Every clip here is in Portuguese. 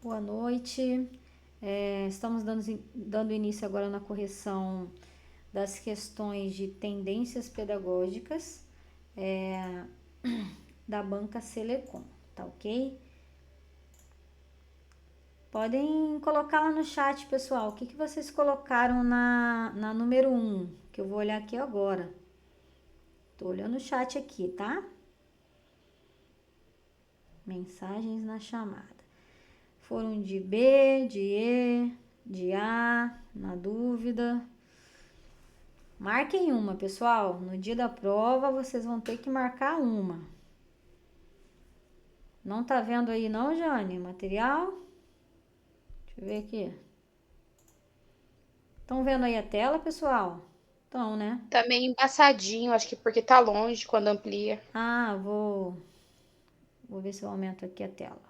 Boa noite. Estamos dando início agora na correção das questões de tendências pedagógicas é, da banca Selecom, tá ok? Podem colocar lá no chat, pessoal, o que vocês colocaram na número 1, que eu vou olhar aqui agora. Tô olhando o chat aqui, tá? Mensagens na chamada. Foram de B, de E, de A, na dúvida. Marquem uma, pessoal. No dia da prova, vocês vão ter que marcar uma. Não tá vendo aí não, Jane? Material? Deixa eu ver aqui. Estão vendo aí a tela, pessoal? Estão, né? Tá meio embaçadinho, acho que porque tá longe quando amplia. Ah, vou ver se eu aumento aqui a tela.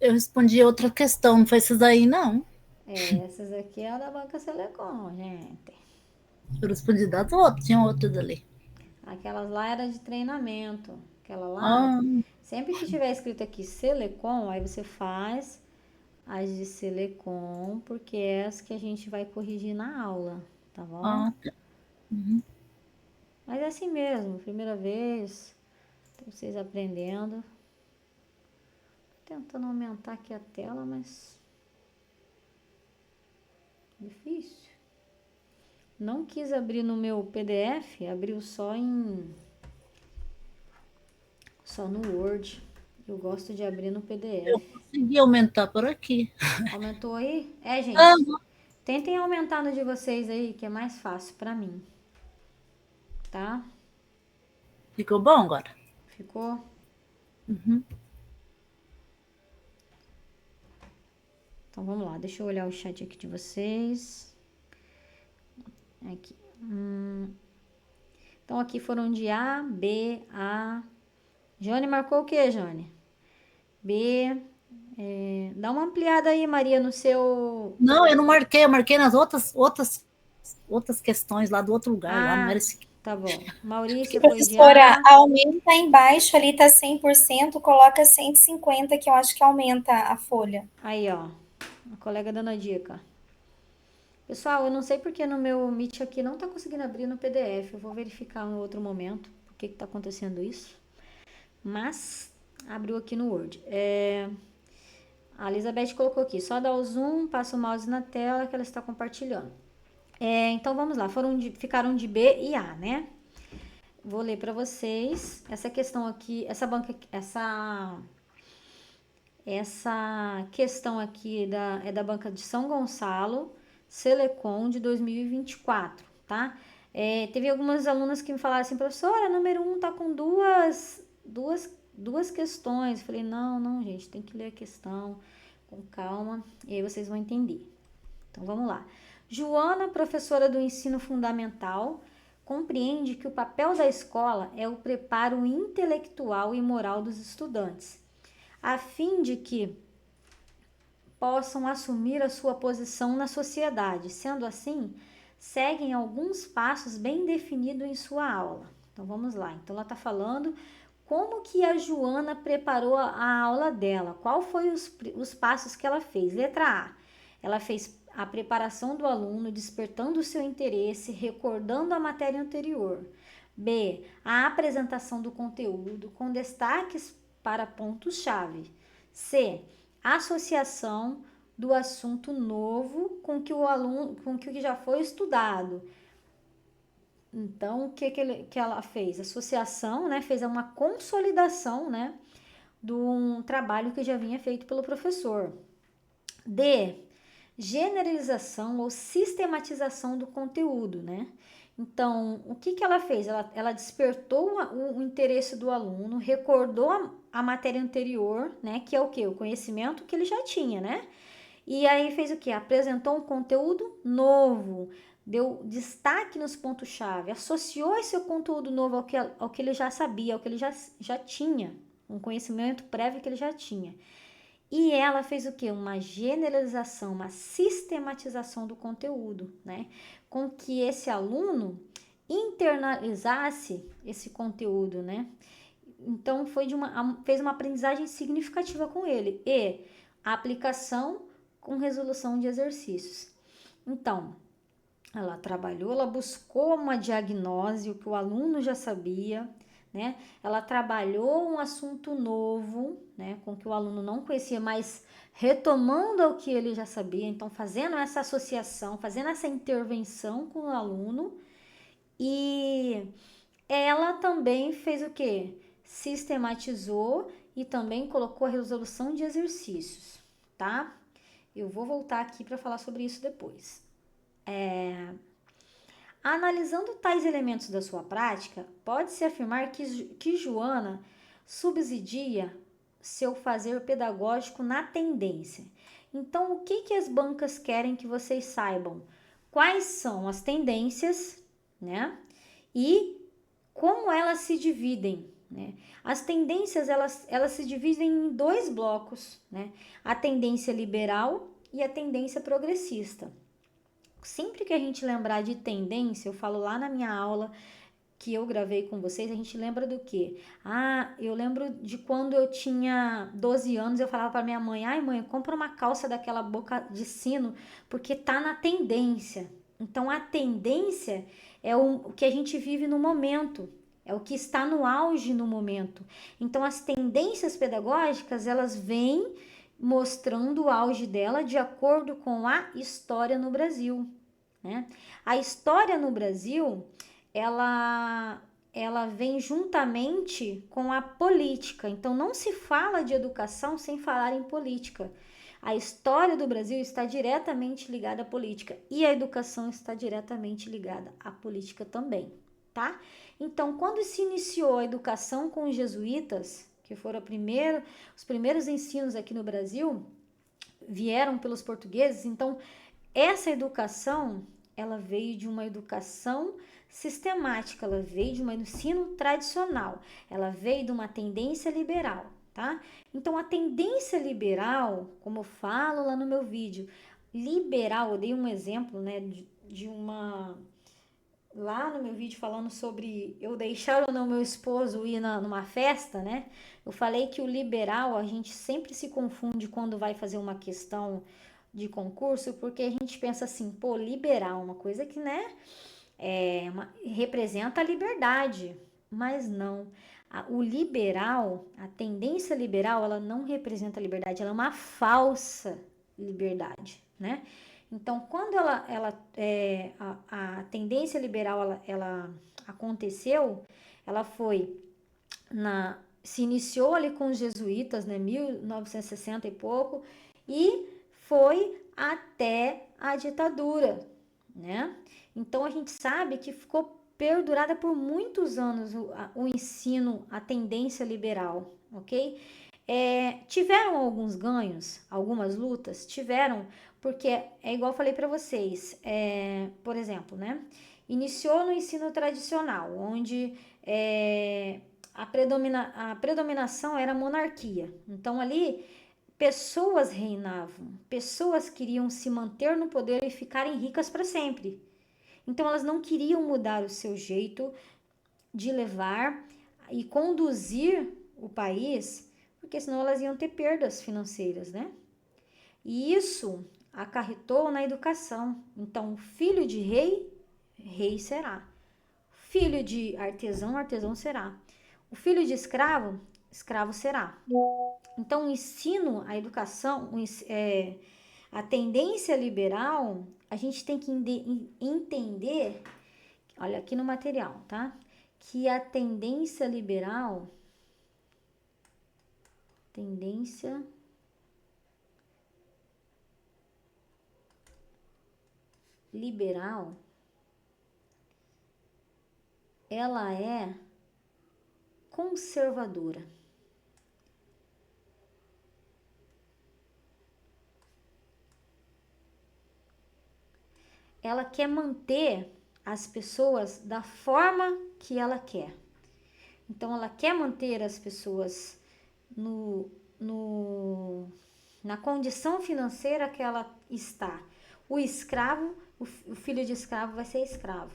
Eu respondi outra questão, não foi isso daí, não. Essas aqui é a da Banca Selecom, gente. Eu respondi das outras, tinha outras ali. Aquelas lá era de treinamento. Aquela lá, Ah, sempre que tiver escrito aqui Selecom, aí você faz as de Selecom, porque é as que a gente vai corrigir na aula, tá bom? tá. Uhum. Mas é assim mesmo, primeira vez, vocês aprendendo. Tô tentando aumentar aqui a tela, mas difícil. Não quis abrir no meu PDF, abriu só no Word. Eu gosto de abrir no Eu PDF. consegui aumentar por aqui. Aumentou aí? Ah, Gente, tentem aumentar no de vocês aí, que é mais fácil pra mim, tá? ficou bom agora? Ficou? Uhum. Então vamos lá, deixa eu olhar o chat aqui de vocês. Aqui. Então aqui foram de A, B, A. Jane marcou o que, Jane? B. Dá uma ampliada aí, Maria, no seu. Não, eu não marquei, eu marquei nas outras questões lá do outro lugar, lá não Ah, era esse aqui. tá bom. Maurícia foi de Professora, A. aumenta embaixo ali, tá 100%, coloca 150, que eu acho que aumenta a folha. Aí, ó. A colega dando a dica. Pessoal, eu não sei porque no meu Meet aqui não tá conseguindo abrir no PDF. Eu vou verificar em outro momento por que tá acontecendo isso. Mas abriu aqui no Word. A Elizabeth colocou aqui, só dá o zoom, passa o mouse na tela que ela está compartilhando. Então vamos lá, ficaram de B e A, né? Vou ler para vocês essa questão aqui, essa questão aqui é da banca de São Gonçalo, Selecom de 2024, tá? Teve algumas alunas que me falaram assim, professora, número 1 tá com duas questões. Eu falei, não, gente, tem que ler a questão com calma e aí vocês vão entender. Então vamos lá. Joana, professora do ensino fundamental, compreende que o papel da escola é o preparo intelectual e moral dos estudantes, a fim de que possam assumir a sua posição na sociedade. Sendo assim, seguem alguns passos bem definidos em sua aula. Então vamos lá. Então ela está falando como que a Joana preparou a aula dela. Qual foi os passos que ela fez? Letra A. Ela fez a preparação do aluno, despertando o seu interesse, recordando a matéria anterior. B. A apresentação do conteúdo com destaques para pontos-chave. C. Associação do assunto novo com que o aluno, com o que já foi estudado. Então, o que ela fez? Associação, né? Fez uma consolidação, né? De um trabalho que já vinha feito pelo professor. D. Generalização ou sistematização do conteúdo, né? Então, o que ela fez? Ela despertou o interesse do aluno, recordou a matéria anterior, né? Que é o quê? O conhecimento que ele já tinha, né? E aí fez o quê? Apresentou um conteúdo novo, deu destaque nos pontos-chave, associou esse conteúdo novo ao que ele já sabia, ao que ele já tinha, um conhecimento prévio que ele já tinha. E ela fez o quê? Uma generalização, uma sistematização do conteúdo, né? Com que esse aluno internalizasse esse conteúdo, né? Então fez uma aprendizagem significativa com ele e a aplicação com resolução de exercícios. Então, ela trabalhou, ela buscou uma diagnose, o que o aluno já sabia, né? Ela trabalhou um assunto novo, né? Com que o aluno não conhecia, mas retomando o que ele já sabia, então fazendo essa associação, fazendo essa intervenção com o aluno. E ela também fez o quê? Sistematizou e também colocou a resolução de exercícios, tá? Eu vou voltar aqui para falar sobre isso depois. Analisando tais elementos da sua prática, pode-se afirmar que Joana subsidia seu fazer pedagógico na tendência. Então, o que as bancas querem que vocês saibam? Quais são as tendências, né? E como elas se dividem, né? As tendências, elas se dividem em dois blocos, né? A tendência liberal e a tendência progressista. Sempre que a gente lembrar de tendência, eu falo lá na minha aula que eu gravei com vocês, a gente lembra do quê? Eu lembro de quando eu tinha 12 anos, eu falava para minha mãe, ai mãe, compra uma calça daquela boca de sino, porque tá na tendência. Então, a tendência é o que a gente vive no momento, é o que está no auge no momento. Então, as tendências pedagógicas, elas vêm mostrando o auge dela de acordo com a história no Brasil, né? A história no Brasil, ela vem juntamente com a política. Então, não se fala de educação sem falar em política. A história do Brasil está diretamente ligada à política e a educação está diretamente ligada à política também, tá? Então, quando se iniciou a educação com os jesuítas, que foram os primeiros ensinos aqui no Brasil, vieram pelos portugueses, então essa educação, ela veio de uma educação sistemática, ela veio de um ensino tradicional, ela veio de uma tendência liberal, tá? Então, a tendência liberal, como eu falo lá no meu vídeo, liberal, eu dei um exemplo, né, de uma... Lá no meu vídeo falando sobre eu deixar ou não meu esposo ir numa festa, né? Eu falei que o liberal, a gente sempre se confunde quando vai fazer uma questão de concurso, porque a gente pensa assim, pô, liberal, uma coisa que, né, representa a liberdade, mas não. O liberal, a tendência liberal, ela não representa a liberdade, ela é uma falsa liberdade, né? Então, quando a tendência liberal ela aconteceu, ela se iniciou ali com os jesuítas, né, 1960 e pouco, e foi até a ditadura, né? Então, a gente sabe que ficou perdurada por muitos anos o ensino, a tendência liberal, ok? Tiveram alguns ganhos, algumas lutas? Tiveram, porque é igual eu falei para vocês, por exemplo, né? Iniciou no ensino tradicional, onde a predominação era a monarquia. Então, ali, pessoas reinavam, pessoas queriam se manter no poder e ficarem ricas para sempre. Então, elas não queriam mudar o seu jeito de levar e conduzir o país, porque senão elas iam ter perdas financeiras, né? E isso acarretou na educação. Então, filho de rei, rei será. Filho de artesão, artesão será. O filho de escravo, escravo será. Então, o ensino, a educação, a tendência liberal, a gente tem que entender, olha aqui no material, tá? Que a tendência liberal, ela é conservadora. Ela quer manter as pessoas da forma que ela quer. Então, ela quer manter as pessoas na condição financeira que ela está. O escravo, o filho de escravo vai ser escravo,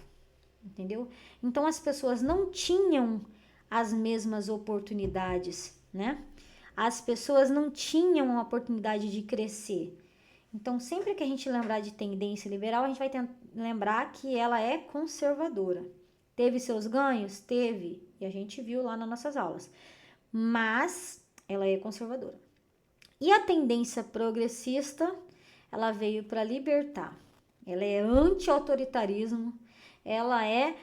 entendeu? Então as pessoas não tinham as mesmas oportunidades, né? As pessoas não tinham a oportunidade de crescer. Então, sempre que a gente lembrar de tendência liberal, a gente vai lembrar que ela é conservadora. Teve seus ganhos? Teve, e a gente viu lá nas nossas aulas. Mas ela é conservadora. E a tendência progressista, ela veio para libertar. Ela é anti-autoritarismo, ela é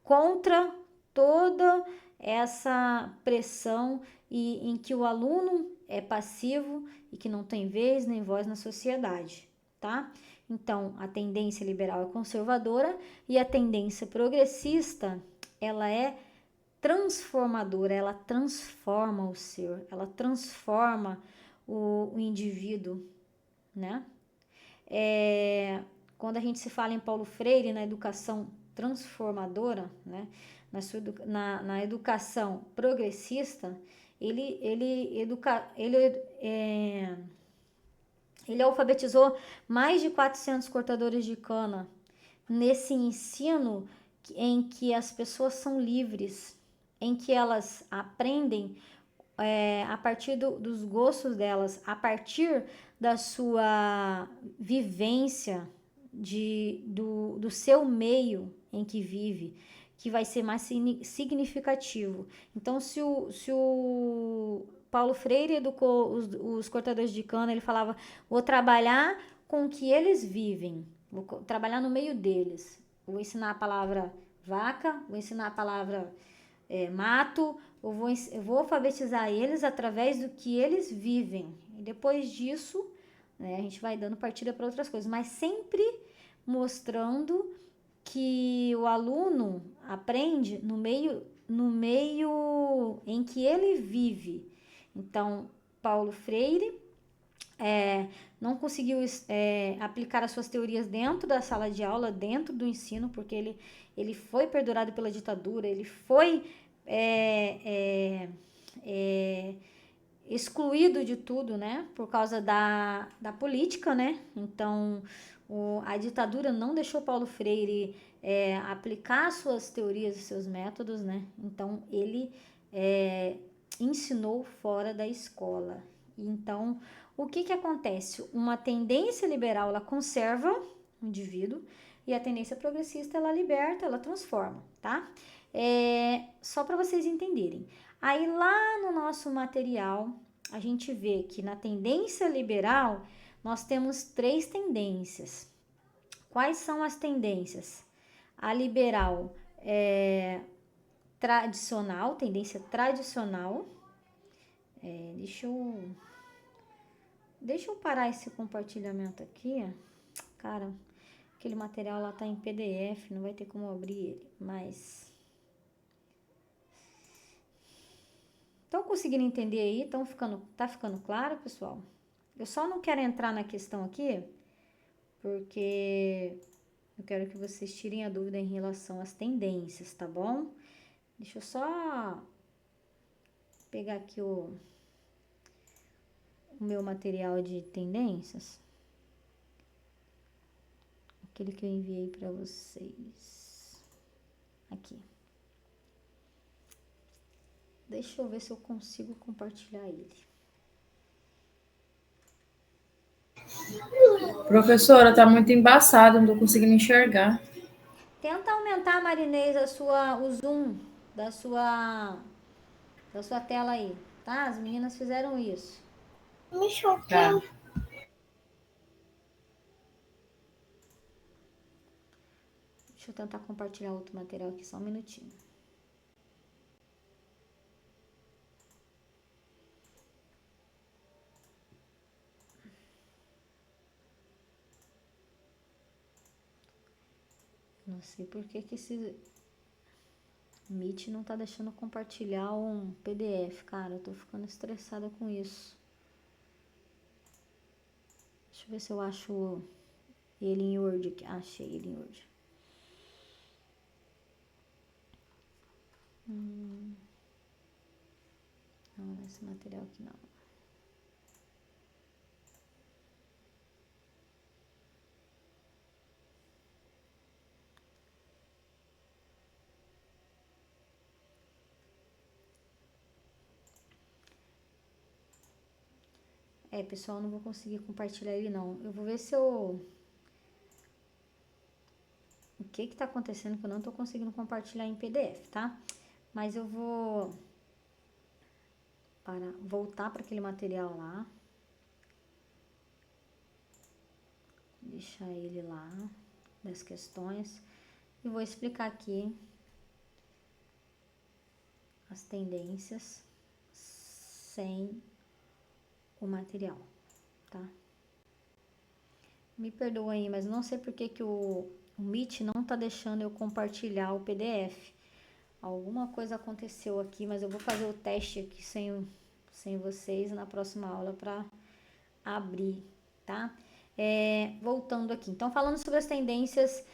contra toda essa pressão em que o aluno é passivo e que não tem vez nem voz na sociedade, tá? Então, a tendência liberal é conservadora e a tendência progressista, ela é transformadora, ela transforma o ser, ela transforma o indivíduo, né? Quando a gente se fala em Paulo Freire, na educação transformadora, né? Na educação progressista, ele alfabetizou mais de 400 cortadores de cana nesse ensino em que as pessoas são livres, em que elas aprendem a partir dos gostos delas, a partir da sua vivência, do seu meio em que vive, que vai ser mais significativo. Então, se o Paulo Freire educou os cortadores de cana, ele falava, vou trabalhar com o que eles vivem, vou trabalhar no meio deles, vou ensinar a palavra vaca, vou ensinar a palavra mato, eu vou alfabetizar eles através do que eles vivem. E depois disso, né, a gente vai dando partida para outras coisas, mas sempre mostrando que o aluno aprende no meio em que ele vive. Então, Paulo Freire não conseguiu aplicar as suas teorias dentro da sala de aula, dentro do ensino, porque ele foi perdurado pela ditadura, ele foi excluído de tudo, né? Por causa da política, né? Então, a ditadura não deixou Paulo Freire aplicar suas teorias e seus métodos, né? Então, ele ensinou fora da escola. Então, o que acontece? Uma tendência liberal, ela conserva o indivíduo e a tendência progressista, ela liberta, ela transforma, tá? Só para vocês entenderem. Aí, lá no nosso material, a gente vê que na tendência liberal, nós temos 3 tendências. Quais são as tendências? A liberal tradicional, tendência tradicional. Deixa eu parar esse compartilhamento aqui. Cara, aquele material lá tá em PDF, não vai ter como abrir ele, mas... Estão conseguindo entender aí? Tá ficando claro, pessoal? Eu só não quero entrar na questão aqui, porque eu quero que vocês tirem a dúvida em relação às tendências, tá bom? Deixa eu só pegar aqui o meu material de tendências. Aquele que eu enviei para vocês. Aqui. Deixa eu ver se eu consigo compartilhar ele. Professora, tá muito embaçado, não tô conseguindo enxergar. Tenta aumentar, Marinês, o zoom da sua tela aí, tá? As meninas fizeram isso. Tá. Deixa eu tentar compartilhar outro material aqui, só um minutinho. Não sei por que esse Meet não tá deixando compartilhar um PDF, cara. Eu tô ficando estressada com isso. Deixa eu ver se eu acho ele em Word aqui. Achei ele em Word. Não, esse material aqui não. Pessoal, não vou conseguir compartilhar ele não. Eu vou ver se eu... O que tá acontecendo que eu não tô conseguindo compartilhar em PDF, tá? Mas eu vou voltar para aquele material lá. Deixar ele lá, das questões. E vou explicar aqui as tendências sem o material, tá? Me perdoa aí, mas não sei por que o Meet não tá deixando eu compartilhar o PDF. Alguma coisa aconteceu aqui, mas eu vou fazer o teste aqui sem vocês na próxima aula para abrir, tá? Voltando aqui. Então, falando sobre as tendências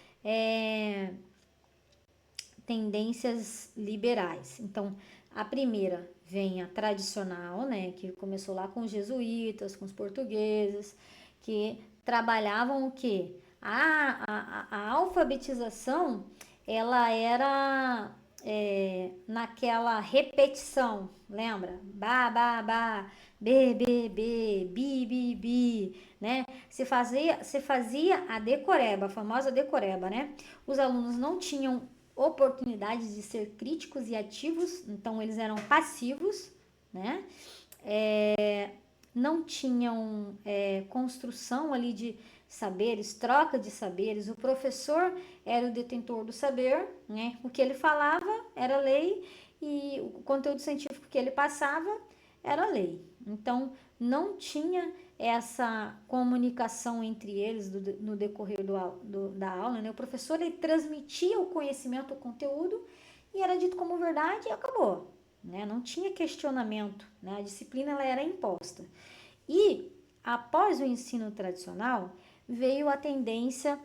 liberais. Então, a primeira vem a tradicional, né, que começou lá com os jesuítas, com os portugueses, que trabalhavam o quê? A alfabetização, ela era naquela repetição, lembra? Ba, ba, ba, be, be, be, bi, bi, bi, né? Se fazia a decoreba, a famosa decoreba, né? Os alunos não tinham oportunidades de ser críticos e ativos, então eles eram passivos, né? Não tinham construção ali de saberes, troca de saberes. O professor era o detentor do saber, né? O que ele falava era lei e o conteúdo científico que ele passava era lei. Então, não tinha essa comunicação entre eles no decorrer da aula, né? O professor, ele transmitia o conhecimento, o conteúdo, e era dito como verdade e acabou, né? Não tinha questionamento, né? A disciplina, ela era imposta. E, após o ensino tradicional, veio a tendência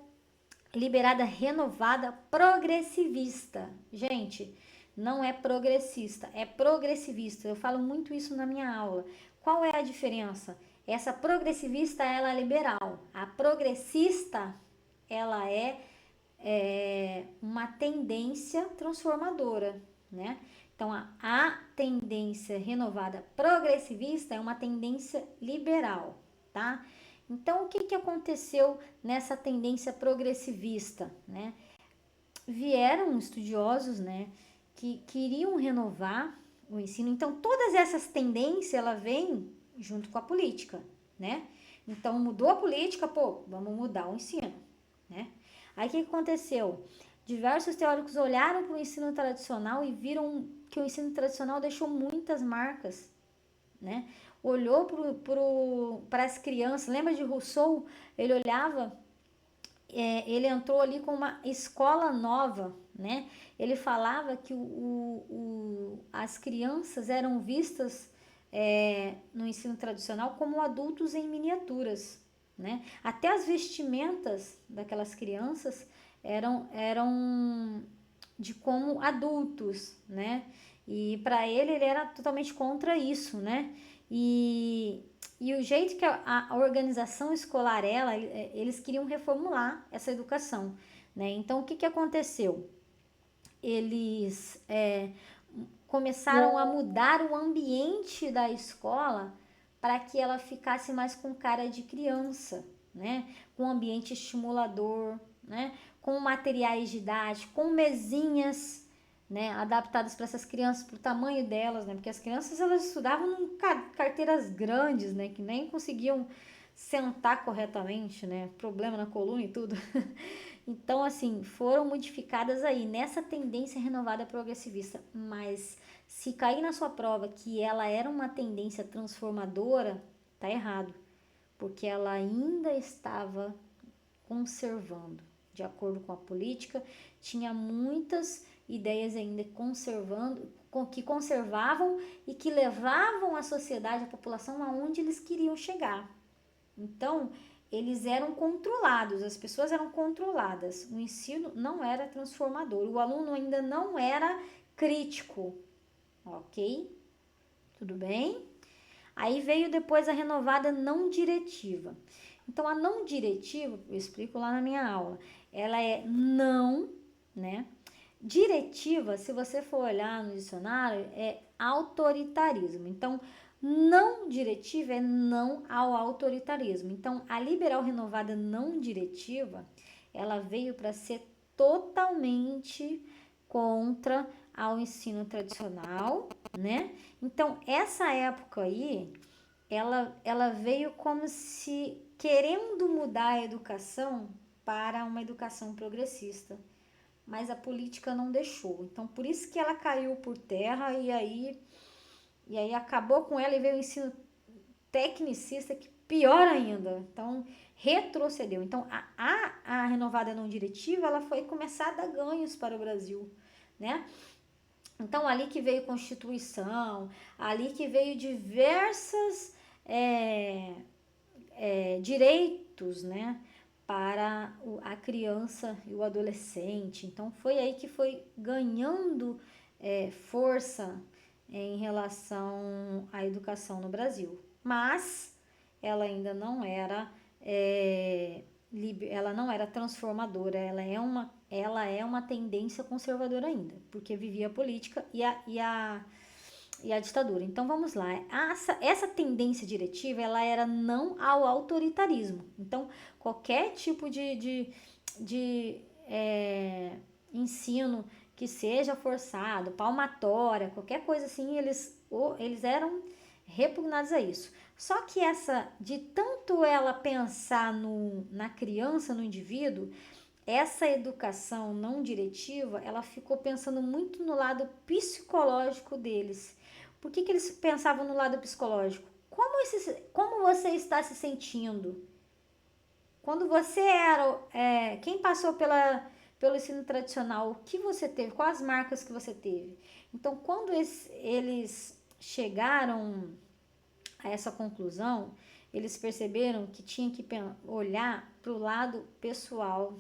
liberada, renovada, progressivista. Gente, não é progressista, é progressivista. Eu falo muito isso na minha aula. Qual é a diferença? Essa progressivista, ela é liberal. A progressista, ela é uma tendência transformadora, né? Então, a tendência renovada progressivista é uma tendência liberal, tá? Então, o que aconteceu nessa tendência progressivista, né? Vieram estudiosos, né, que queriam renovar o ensino. Então, todas essas tendências, ela vem junto com a política, né? Então, mudou a política, vamos mudar o ensino, né? Aí, o que aconteceu? Diversos teóricos olharam para o ensino tradicional e viram que o ensino tradicional deixou muitas marcas, né? Olhou para as crianças, lembra de Rousseau? Ele olhava, ele entrou ali com uma escola nova, né? Ele falava que as crianças eram vistas no ensino tradicional como adultos em miniaturas, né? Até as vestimentas daquelas crianças eram de como adultos, né? E para ele era totalmente contra isso, né? E o jeito que a organização escolar, eles queriam reformular essa educação, né? Então, o que aconteceu? Eles começaram a mudar o ambiente da escola para que ela ficasse mais com cara de criança, né? Com ambiente estimulador, né? Com materiais didáticos, com mesinhas, né, adaptadas para essas crianças, para o tamanho delas, né, porque as crianças, elas estudavam em carteiras grandes, né, que nem conseguiam sentar corretamente, né, problema na coluna e tudo. Então, assim, foram modificadas aí, nessa tendência renovada progressivista, mas se cair na sua prova que ela era uma tendência transformadora, tá errado, porque ela ainda estava conservando, de acordo com a política, tinha muitas ideias ainda que conservavam e que levavam a sociedade, a população, aonde eles queriam chegar. Então, eles eram controlados, as pessoas eram controladas, o ensino não era transformador, o aluno ainda não era crítico, ok? Tudo bem? Aí veio depois a renovada não diretiva. Então, a não diretiva, eu explico lá na minha aula, ela é não, né? Diretiva, se você for olhar no dicionário, é autoritarismo. Então, Não diretiva é não ao autoritarismo. Então, a liberal renovada não diretiva, ela veio para ser totalmente contra ao ensino tradicional, né? Então, essa época aí, ela veio como se querendo mudar a educação para uma educação progressista, mas a política não deixou. Então, por isso que ela caiu por terra e aí acabou com ela e veio o ensino tecnicista, que pior ainda. Então, retrocedeu. Então, a renovada não diretiva, ela foi começar a dar ganhos para o Brasil, né? Então, ali que veio Constituição, ali que veio diversas direitos, né, para a criança e o adolescente. Então, foi aí que foi ganhando força em relação à educação no Brasil. Mas ela ainda não era ela não era transformadora, ela é uma tendência conservadora ainda, porque vivia a política e a ditadura. Então vamos lá, essa tendência diretiva, ela era não ao autoritarismo. Então qualquer tipo de ensino que seja forçado, palmatória, qualquer coisa assim, eles eram repugnados a isso. Só que de tanto ela pensar na criança, no indivíduo, essa educação não diretiva, ela ficou pensando muito no lado psicológico deles. Por que eles pensavam no lado psicológico? Como você está se sentindo? Quando você quem passou pelo ensino tradicional, o que você teve? Quais as marcas que você teve? Então, quando eles chegaram a essa conclusão, eles perceberam que tinha que olhar para o lado pessoal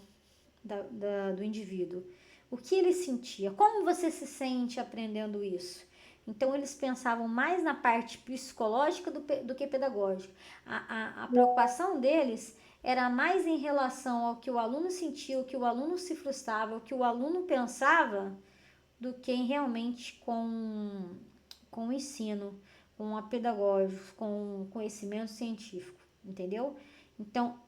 do indivíduo. O que ele sentia? Como você se sente aprendendo isso? Então, eles pensavam mais na parte psicológica do que pedagógica. A preocupação deles era mais em relação ao que o aluno sentia, o que o aluno se frustrava, o que o aluno pensava, do que realmente com o ensino, com a pedagógica, com o conhecimento científico, entendeu? Então,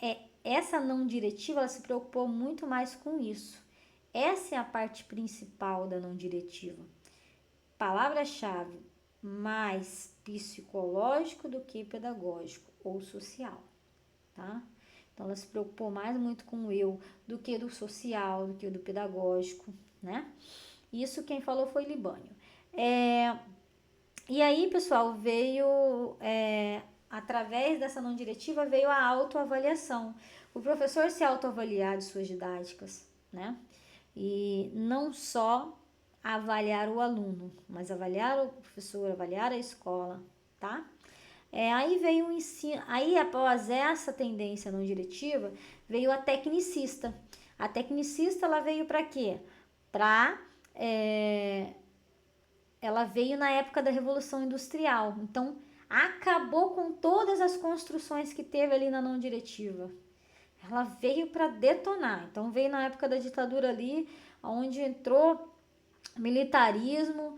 essa não diretiva, ela se preocupou muito mais com isso. Essa é a parte principal da não diretiva. Palavra-chave, mais psicológico do que pedagógico ou social, tá? Então, ela se preocupou mais muito com o eu do que do social, do que do pedagógico, né? Isso quem falou foi Libânio. E aí, pessoal, veio, através dessa não diretiva, veio a autoavaliação. O professor se autoavaliar de suas didáticas, né? E não só avaliar o aluno, mas avaliar o professor, avaliar a escola, tá? Aí veio o ensino, aí após essa tendência não diretiva, veio a tecnicista. A tecnicista, ela veio para quê? Ela veio na época da Revolução Industrial. Então, acabou com todas as construções que teve ali na não diretiva. Ela veio para detonar. Então, veio na época da ditadura ali, onde entrou militarismo,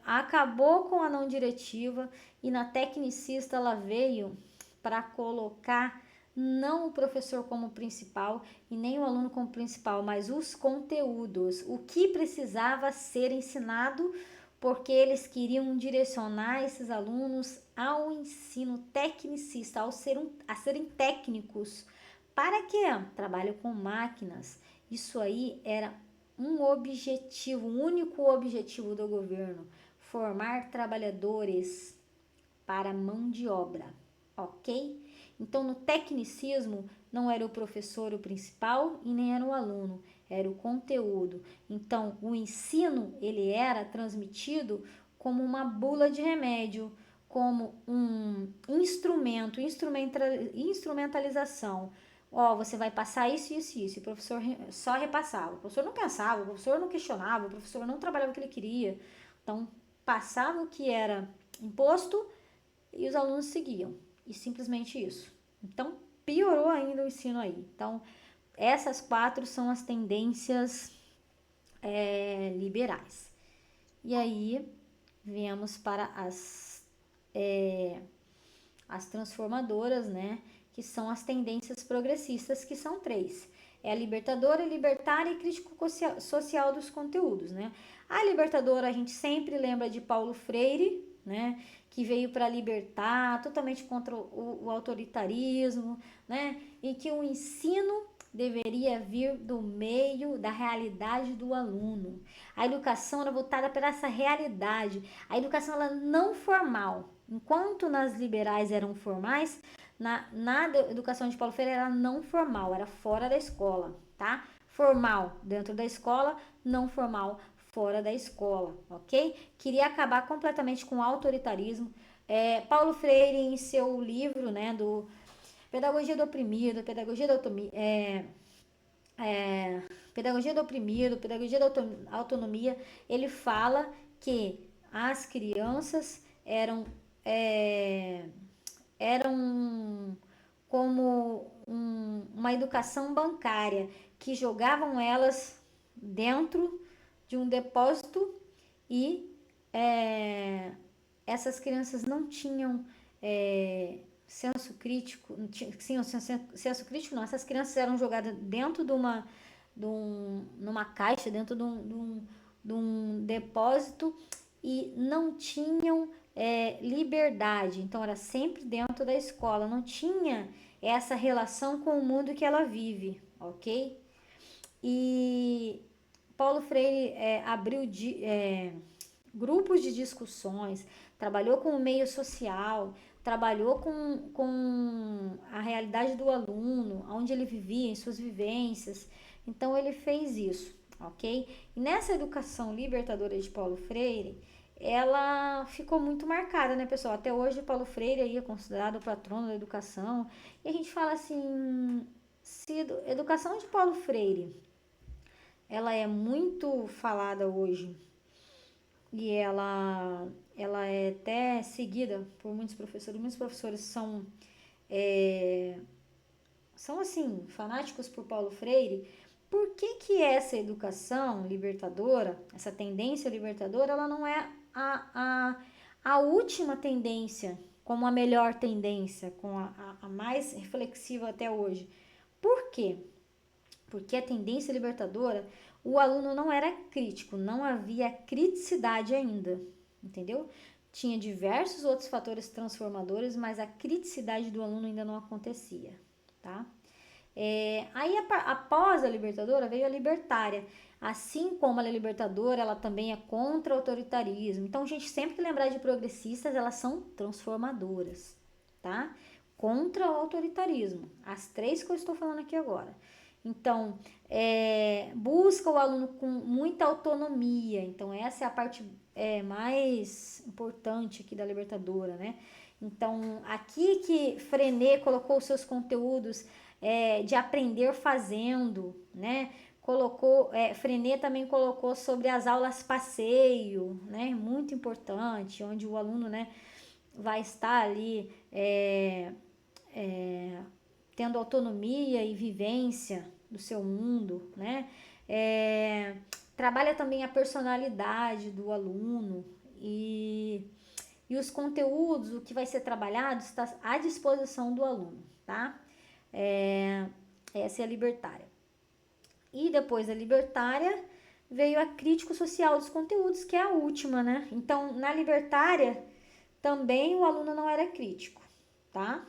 acabou com a não diretiva, e na tecnicista ela veio para colocar não o professor como principal e nem o aluno como principal, mas os conteúdos, o que precisava ser ensinado, porque eles queriam direcionar esses alunos ao ensino tecnicista, a serem técnicos. Para quê? Trabalho com máquinas. Isso aí era um objetivo, um único objetivo do governo: formar trabalhadores para mão de obra, ok? Então, no tecnicismo, não era o professor o principal e nem era o aluno, era o conteúdo. Então, o ensino, ele era transmitido como uma bula de remédio, como um instrumento, instrumentalização. Você vai passar isso, isso, isso. E o professor só repassava. O professor não pensava, o professor não questionava, o professor não trabalhava o que ele queria. Então, passava o que era imposto e os alunos seguiam. E simplesmente isso. Então, piorou ainda o ensino aí. Então, essas 4 são as tendências liberais. E aí, viemos para as as transformadoras, né? Que são as tendências progressistas, que são 3. É a libertadora, libertária e crítico-social dos conteúdos, né? A libertadora, a gente sempre lembra de Paulo Freire, né? Que veio para libertar, totalmente contra o autoritarismo, né? E que o ensino deveria vir do meio da realidade do aluno. A educação era voltada para essa realidade. A educação ela não formal. Enquanto nas liberais eram formais, na educação de Paulo Freire era não formal, era fora da escola, tá? Formal dentro da escola, não formal fora da escola, ok? Queria acabar completamente com o autoritarismo. Paulo Freire, em seu livro, né, do Pedagogia do Oprimido, Pedagogia do Oprimido, Pedagogia da Autonomia, ele fala que as crianças eram como uma educação bancária, que jogavam elas dentro de um depósito e essas crianças não tinham senso crítico, senso crítico não, essas crianças eram jogadas dentro numa caixa, dentro de um depósito e não tinham liberdade, então era sempre dentro da escola, não tinha essa relação com o mundo que ela vive, ok? E Paulo Freire abriu grupos de discussões, trabalhou com o meio social, trabalhou com a realidade do aluno, onde ele vivia, em suas vivências, então ele fez isso, ok? E nessa educação libertadora de Paulo Freire, ela ficou muito marcada, né, pessoal? Até hoje, Paulo Freire aí é considerado o patrono da educação. E a gente fala assim, se a educação de Paulo Freire, ela é muito falada hoje e ela é até seguida por muitos professores. Muitos professores são assim, fanáticos por Paulo Freire. Por que essa educação libertadora, essa tendência libertadora, ela não é a última tendência, como a melhor tendência, com a mais reflexiva até hoje? Por quê? Porque a tendência libertadora, o aluno não era crítico, não havia criticidade ainda, entendeu? Tinha diversos outros fatores transformadores, mas a criticidade do aluno ainda não acontecia, tá? Aí, após a libertadora, veio a libertária. Assim como a libertadora, ela também é contra o autoritarismo. Então, gente, sempre que lembrar de progressistas, elas são transformadoras, tá? Contra o autoritarismo. As 3 que eu estou falando aqui agora. Então, busca o aluno com muita autonomia. Então, essa é a parte mais importante aqui da libertadora, né? Então, aqui que Frenet colocou os seus conteúdos de aprender fazendo, né? Frenet também colocou sobre as aulas passeio, né? Muito importante, onde o aluno, né, vai estar ali tendo autonomia e vivência do seu mundo, né? Trabalha também a personalidade do aluno e os conteúdos, o que vai ser trabalhado está à disposição do aluno, tá? Essa é a libertária. E depois da libertária veio a crítico social dos conteúdos, que é a última, né? Então, na libertária também o aluno não era crítico, tá?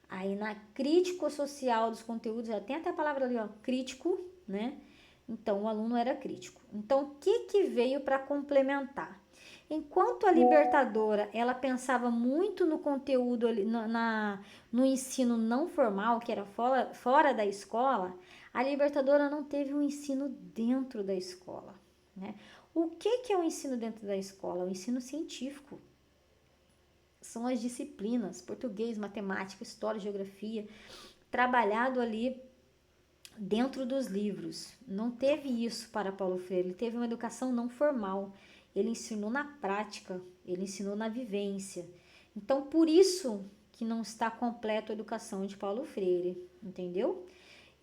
Aí na crítico social dos conteúdos, já tem até a palavra ali, ó, crítico, né? Então o aluno era crítico. Então, o que veio para complementar? Enquanto a libertadora, ela pensava muito no conteúdo, no ensino não formal, que era fora da escola, a libertadora não teve um ensino dentro da escola, né? O que é o ensino dentro da escola? O ensino científico. São as disciplinas, português, matemática, história, geografia, trabalhado ali dentro dos livros. Não teve isso para Paulo Freire, ele teve uma educação não formal. Ele ensinou na prática, ele ensinou na vivência. Então, por isso que não está completa a educação de Paulo Freire, entendeu?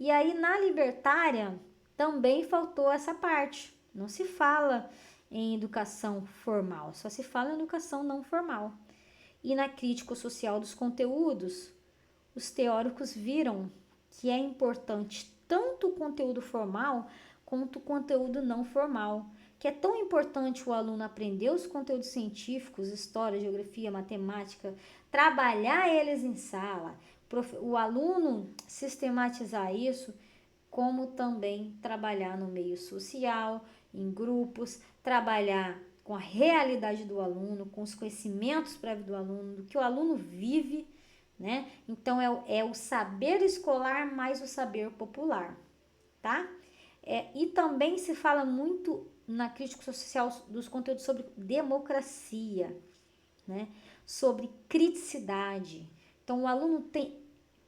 E aí, na libertária, também faltou essa parte. Não se fala em educação formal, só se fala em educação não formal. E na crítica social dos conteúdos, os teóricos viram que é importante tanto o conteúdo formal quanto o conteúdo não formal, que é tão importante o aluno aprender os conteúdos científicos, história, geografia, matemática, trabalhar eles em sala, o aluno sistematizar isso, como também trabalhar no meio social, em grupos, trabalhar com a realidade do aluno, com os conhecimentos prévios do aluno, do que o aluno vive, né? Então, é o saber escolar mais o saber popular, tá? E também se fala muito na crítica social dos conteúdos sobre democracia, né? Sobre criticidade. Então, o aluno tem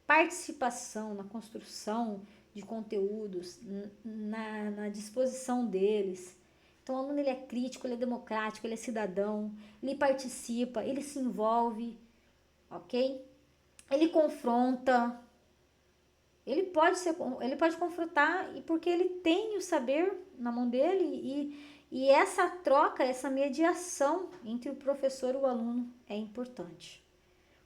participação na construção de conteúdos, na disposição deles. Então, o aluno ele é crítico, ele é democrático, ele é cidadão, ele participa, ele se envolve, ok? Ele confronta, ele pode confrontar e porque ele tem o saber na mão dele e essa troca, essa mediação entre o professor e o aluno é importante.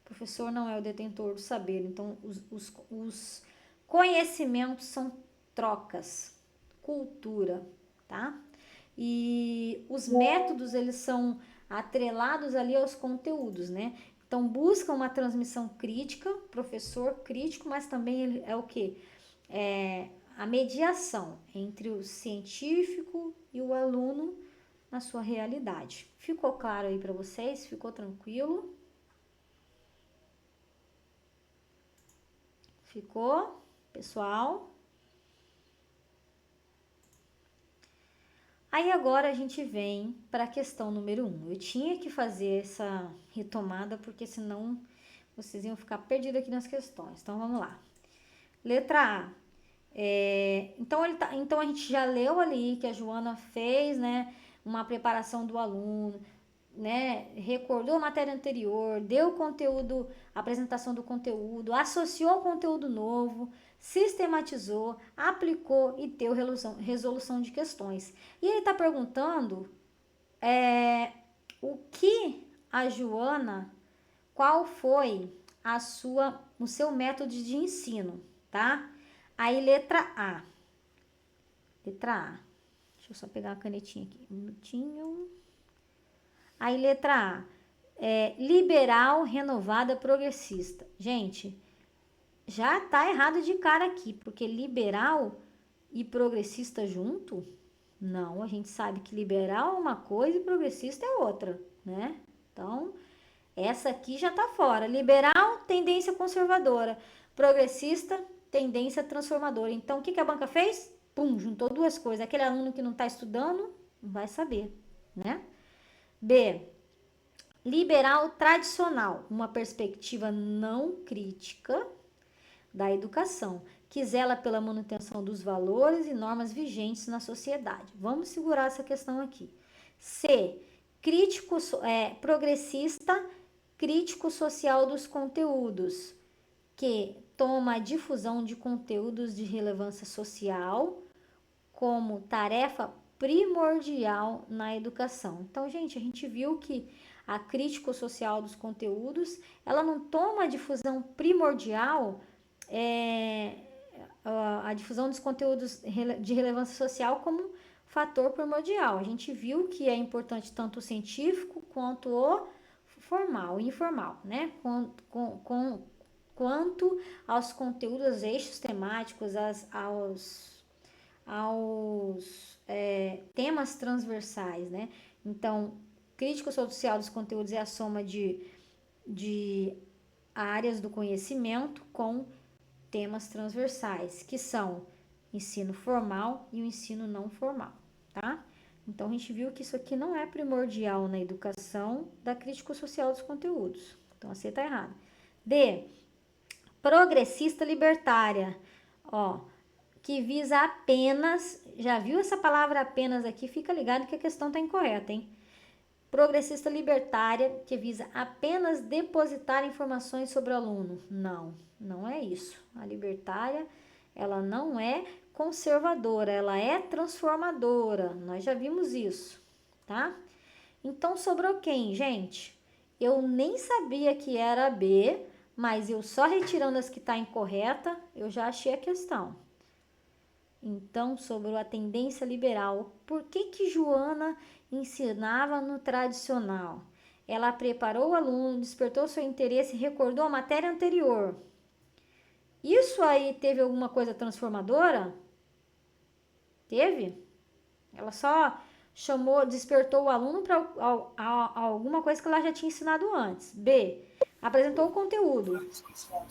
O professor não é o detentor do saber, então os conhecimentos são trocas, cultura, tá? E os métodos, eles são atrelados ali aos conteúdos, né? Então, busca uma transmissão crítica, professor crítico, mas também ele é o quê? É a mediação entre o científico e o aluno na sua realidade. Ficou claro aí para vocês? Ficou tranquilo? Ficou, pessoal? Aí agora a gente vem para a questão número 1. Eu tinha que fazer essa retomada porque senão vocês iam ficar perdidos aqui nas questões. Então vamos lá. Letra A. Então a gente já leu ali que a Joana fez, né, uma preparação do aluno, né, recordou a matéria anterior, deu conteúdo, apresentação do conteúdo, associou o conteúdo novo, sistematizou, aplicou e deu resolução de questões. E ele está perguntando o que a Joana, qual foi o seu método de ensino, tá? Aí, letra A. Letra A. Deixa eu só pegar a canetinha aqui. Um minutinho. Aí, letra A. Liberal, renovada, progressista. Gente, já tá errado de cara aqui, porque liberal e progressista junto? Não, a gente sabe que liberal é uma coisa e progressista é outra, né? Então, essa aqui já tá fora. Liberal, tendência conservadora. Progressista, tendência transformadora. Então, o que a banca fez? Pum, juntou duas coisas. Aquele aluno que não tá estudando, não vai saber, né? B. Liberal tradicional, uma perspectiva não crítica da educação, que zela pela manutenção dos valores e normas vigentes na sociedade. Vamos segurar essa questão aqui. C. Progressista, crítico social dos conteúdos, que toma a difusão de conteúdos de relevância social como tarefa primordial na educação. Então, gente, a gente viu que a crítica social dos conteúdos, ela não toma a difusão primordial, a difusão dos conteúdos de relevância social como fator primordial. A gente viu que é importante tanto o científico quanto o formal, informal, né? Quanto aos conteúdos, eixos temáticos, aos temas transversais, né? Então, crítica social dos conteúdos é a soma de áreas do conhecimento com temas transversais, que são ensino formal e o ensino não formal, tá? Então, a gente viu que isso aqui não é primordial na educação da crítica social dos conteúdos. Então, a C tá errada. D. Progressista libertária, que visa apenas, já viu essa palavra apenas aqui? Fica ligado que a questão tá incorreta, hein? Progressista libertária, que visa apenas depositar informações sobre o aluno. Não, não é isso. A libertária, ela não é conservadora, ela é transformadora. Nós já vimos isso, tá? Então, sobrou quem, gente? Eu nem sabia que era B, mas eu só retirando as que está incorreta, eu já achei a questão. Então, sobre a tendência liberal, por que Joana ensinava no tradicional? Ela preparou o aluno, despertou seu interesse e recordou a matéria anterior. Isso aí teve alguma coisa transformadora? Teve? Ela só chamou, despertou o aluno para alguma coisa que ela já tinha ensinado antes. B. Apresentou o conteúdo.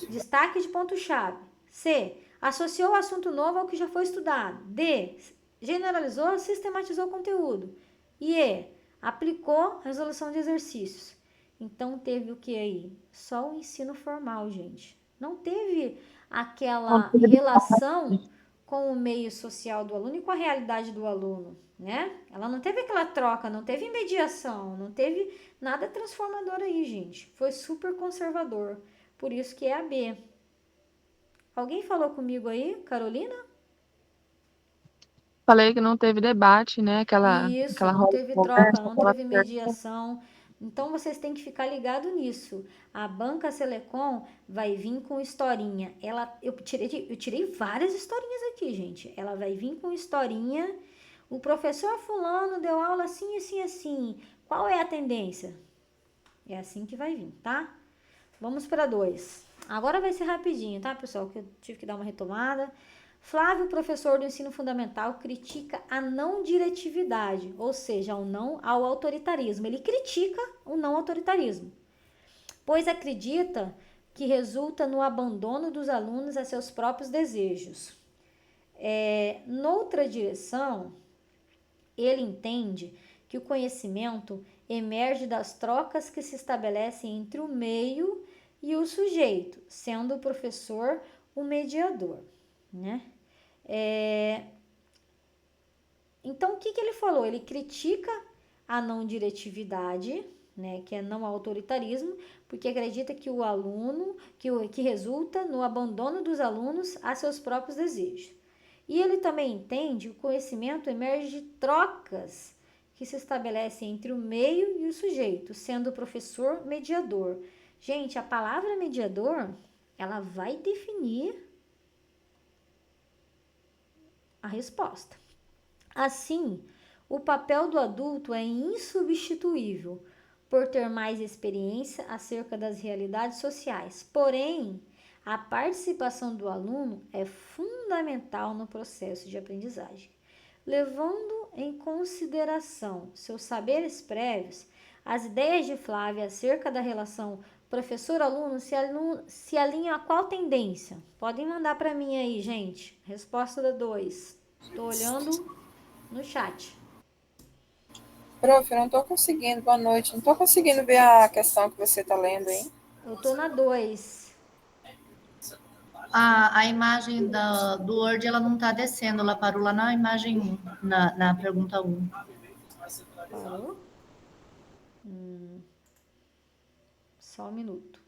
Destaque de ponto-chave. C. Associou o assunto novo ao que já foi estudado. D. Generalizou, sistematizou o conteúdo. E E. Aplicou resolução de exercícios. Então teve o que aí? Só o ensino formal, gente. Não teve aquela relação com o meio social do aluno e com a realidade do aluno, né? Ela não teve aquela troca, não teve mediação, não teve nada transformador aí, gente. Foi super conservador. Por isso que é a B. Alguém falou comigo aí, Carolina? Falei que não teve debate, né? Isso, Aquela não roda de teve troca, conversa, não aquela teve troca. mediação. Então vocês têm que ficar ligado nisso. A Banca Selecom vai vir com historinha. Eu tirei várias historinhas aqui, gente. Ela vai vir com historinha. O professor fulano deu aula assim, assim, assim. Qual é a tendência? É assim que vai vir, tá? Vamos para 2. Agora vai ser rapidinho, tá, pessoal? Que eu tive que dar uma retomada. Flávio, professor do ensino fundamental, critica a não diretividade, ou seja, o não ao autoritarismo. Ele critica o não autoritarismo, pois acredita que resulta no abandono dos alunos a seus próprios desejos. Noutra direção, ele entende que o conhecimento emerge das trocas que se estabelecem entre o meio e o sujeito, sendo o professor o mediador, né? Então, o que ele falou? Ele critica a não diretividade, né, que é não autoritarismo, porque acredita que o aluno, que resulta no abandono dos alunos a seus próprios desejos. E ele também entende que o conhecimento emerge de trocas que se estabelecem entre o meio e o sujeito, sendo o professor mediador. Gente, a palavra mediador, ela vai definir a resposta. Assim, o papel do adulto é insubstituível por ter mais experiência acerca das realidades sociais. Porém, a participação do aluno é fundamental no processo de aprendizagem. Levando em consideração seus saberes prévios, as ideias de Flávia acerca da relação professor-aluno se alinham a qual tendência? Podem mandar para mim aí, gente. Resposta da 2. Estou olhando no chat. Prof, eu não tô conseguindo, boa noite, não tô conseguindo ver a questão que você tá lendo, hein? Eu tô na 2. A imagem do Word, ela não está descendo, ela parou lá na imagem 1, na pergunta 1. Parou? Só um minuto.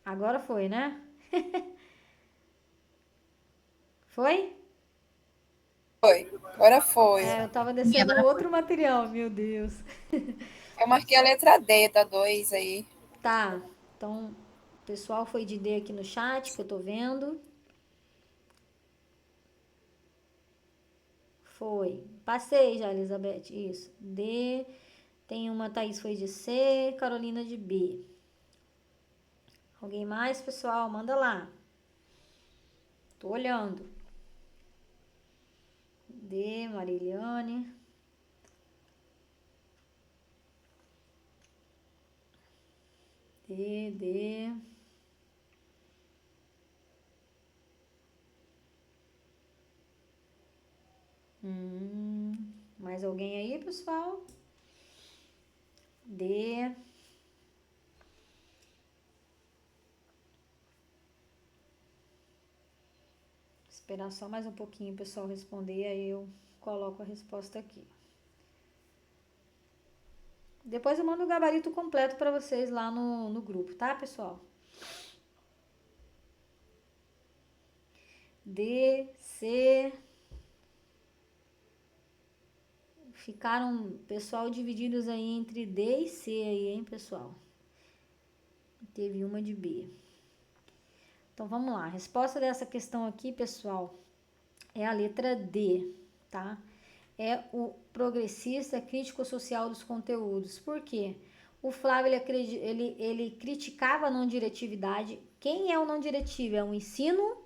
Agora foi, né? Foi? Foi, agora foi. Eu tava descendo outro material, meu Deus. Eu marquei a letra D da 2 aí. Tá, então, o pessoal foi de D aqui no chat, que eu tô vendo. Foi. Passei já, Elizabeth. Isso. D. Tem uma, Thaís foi de C, Carolina de B. Alguém mais, pessoal? Manda lá. Tô olhando. D, Mariliane. D. Mais alguém aí, pessoal? D. Esperar só mais um pouquinho o pessoal responder, aí eu coloco a resposta aqui. Depois eu mando o gabarito completo para vocês lá no grupo, tá, pessoal? D, C. Ficaram, pessoal, divididos aí entre D e C aí, hein, pessoal? Teve uma de B. Então, vamos lá. A resposta dessa questão aqui, pessoal, é a letra D, tá? É o progressista crítico social dos conteúdos. Por quê? O Flávio, ele criticava a não diretividade. Quem é o não diretivo? É um ensino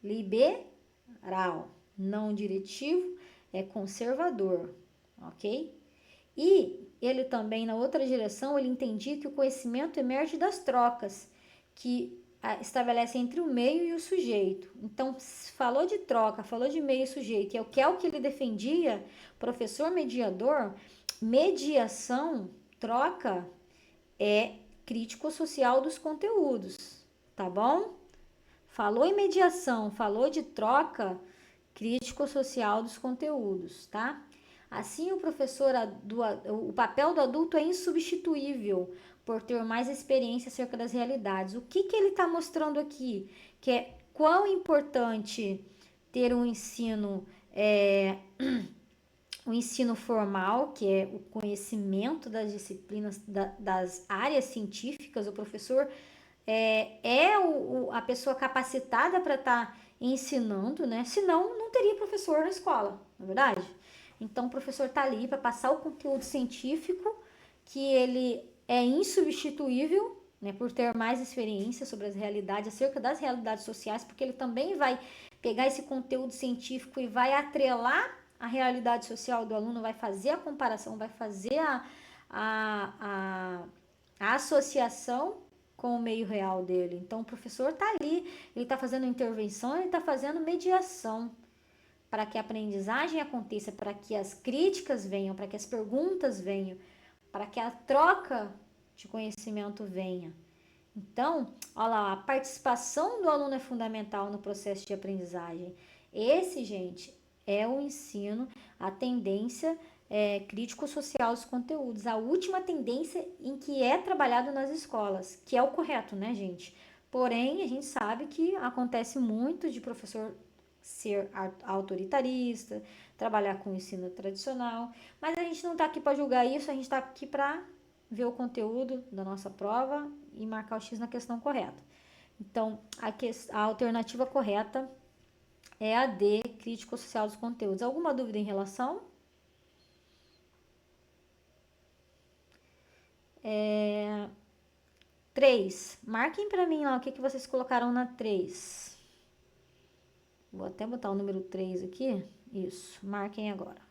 liberal. Não diretivo é conservador, ok? E ele também, na outra direção, ele entendia que o conhecimento emerge das trocas que estabelece entre o meio e o sujeito. Então, falou de troca, falou de meio e sujeito, que é o que ele defendia, professor mediador, mediação, troca, é crítico social dos conteúdos, tá bom? Falou em mediação, falou de troca, crítico social dos conteúdos, tá? Assim, o papel do adulto é insubstituível por ter mais experiência acerca das realidades. O que ele está mostrando aqui? Que é quão importante ter um ensino formal, que é o conhecimento das disciplinas, das áreas científicas. O professor a pessoa capacitada para estar ensinando, né? Senão, não teria professor na escola, não é verdade? Então, o professor está ali para passar o conteúdo científico, que ele é insubstituível, né, por ter mais experiência sobre as realidades, acerca das realidades sociais, porque ele também vai pegar esse conteúdo científico e vai atrelar a realidade social do aluno, vai fazer a comparação, vai fazer a associação com o meio real dele. Então, o professor está ali, ele está fazendo intervenção, ele está fazendo mediação, para que a aprendizagem aconteça, para que as críticas venham, para que as perguntas venham, para que a troca de conhecimento venha. Então, olha lá, a participação do aluno é fundamental no processo de aprendizagem. Esse, gente, é o ensino, a tendência crítico-social dos conteúdos, a última tendência em que é trabalhado nas escolas, que é o correto, né, gente? Porém, a gente sabe que acontece muito de professor ser autoritarista, trabalhar com o ensino tradicional, mas a gente não está aqui para julgar isso, a gente está aqui para ver o conteúdo da nossa prova e marcar o X na questão correta. Então, a alternativa correta é a D, crítico social dos conteúdos. Alguma dúvida em relação? 3. Marquem para mim lá o que vocês colocaram na 3. Vou até botar o número 3 aqui. Isso, marquem agora.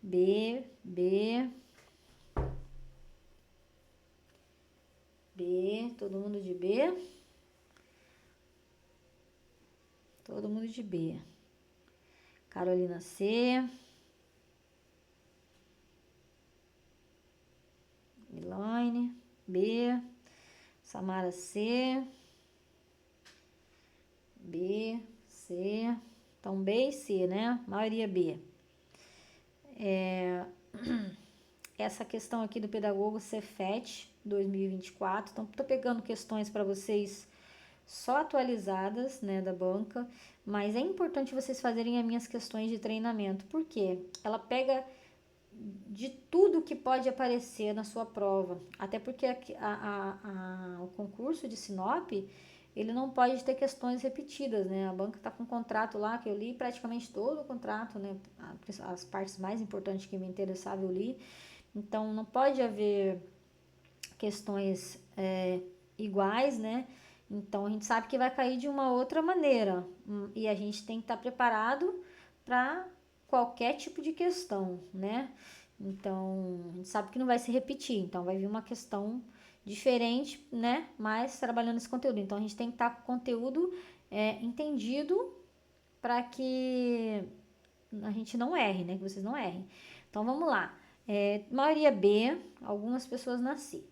B, todo mundo de B. Todo mundo de B. Carolina C. Elaine, B. Samara C. B, C. Então, B e C, né? Maioria B. Essa questão aqui do pedagogo Cefet 2024. Então, tô pegando questões para vocês só atualizadas, né, da banca. Mas é importante vocês fazerem as minhas questões de treinamento. Por quê? Ela pega de tudo que pode aparecer na sua prova. Até porque o concurso de Sinop, ele não pode ter questões repetidas, né? A banca está com um contrato lá, que eu li praticamente todo o contrato, né? As partes mais importantes que me interessavam eu li. Então, não pode haver questões iguais, né? Então, a gente sabe que vai cair de uma outra maneira. E a gente tem que estar preparado para qualquer tipo de questão, né? Então, a gente sabe que não vai se repetir. Então, vai vir uma questão diferente, né? Mas trabalhando esse conteúdo. Então, a gente tem que estar com o conteúdo entendido para que a gente não erre, né? Que vocês não errem. Então, vamos lá. Maioria B, algumas pessoas na C.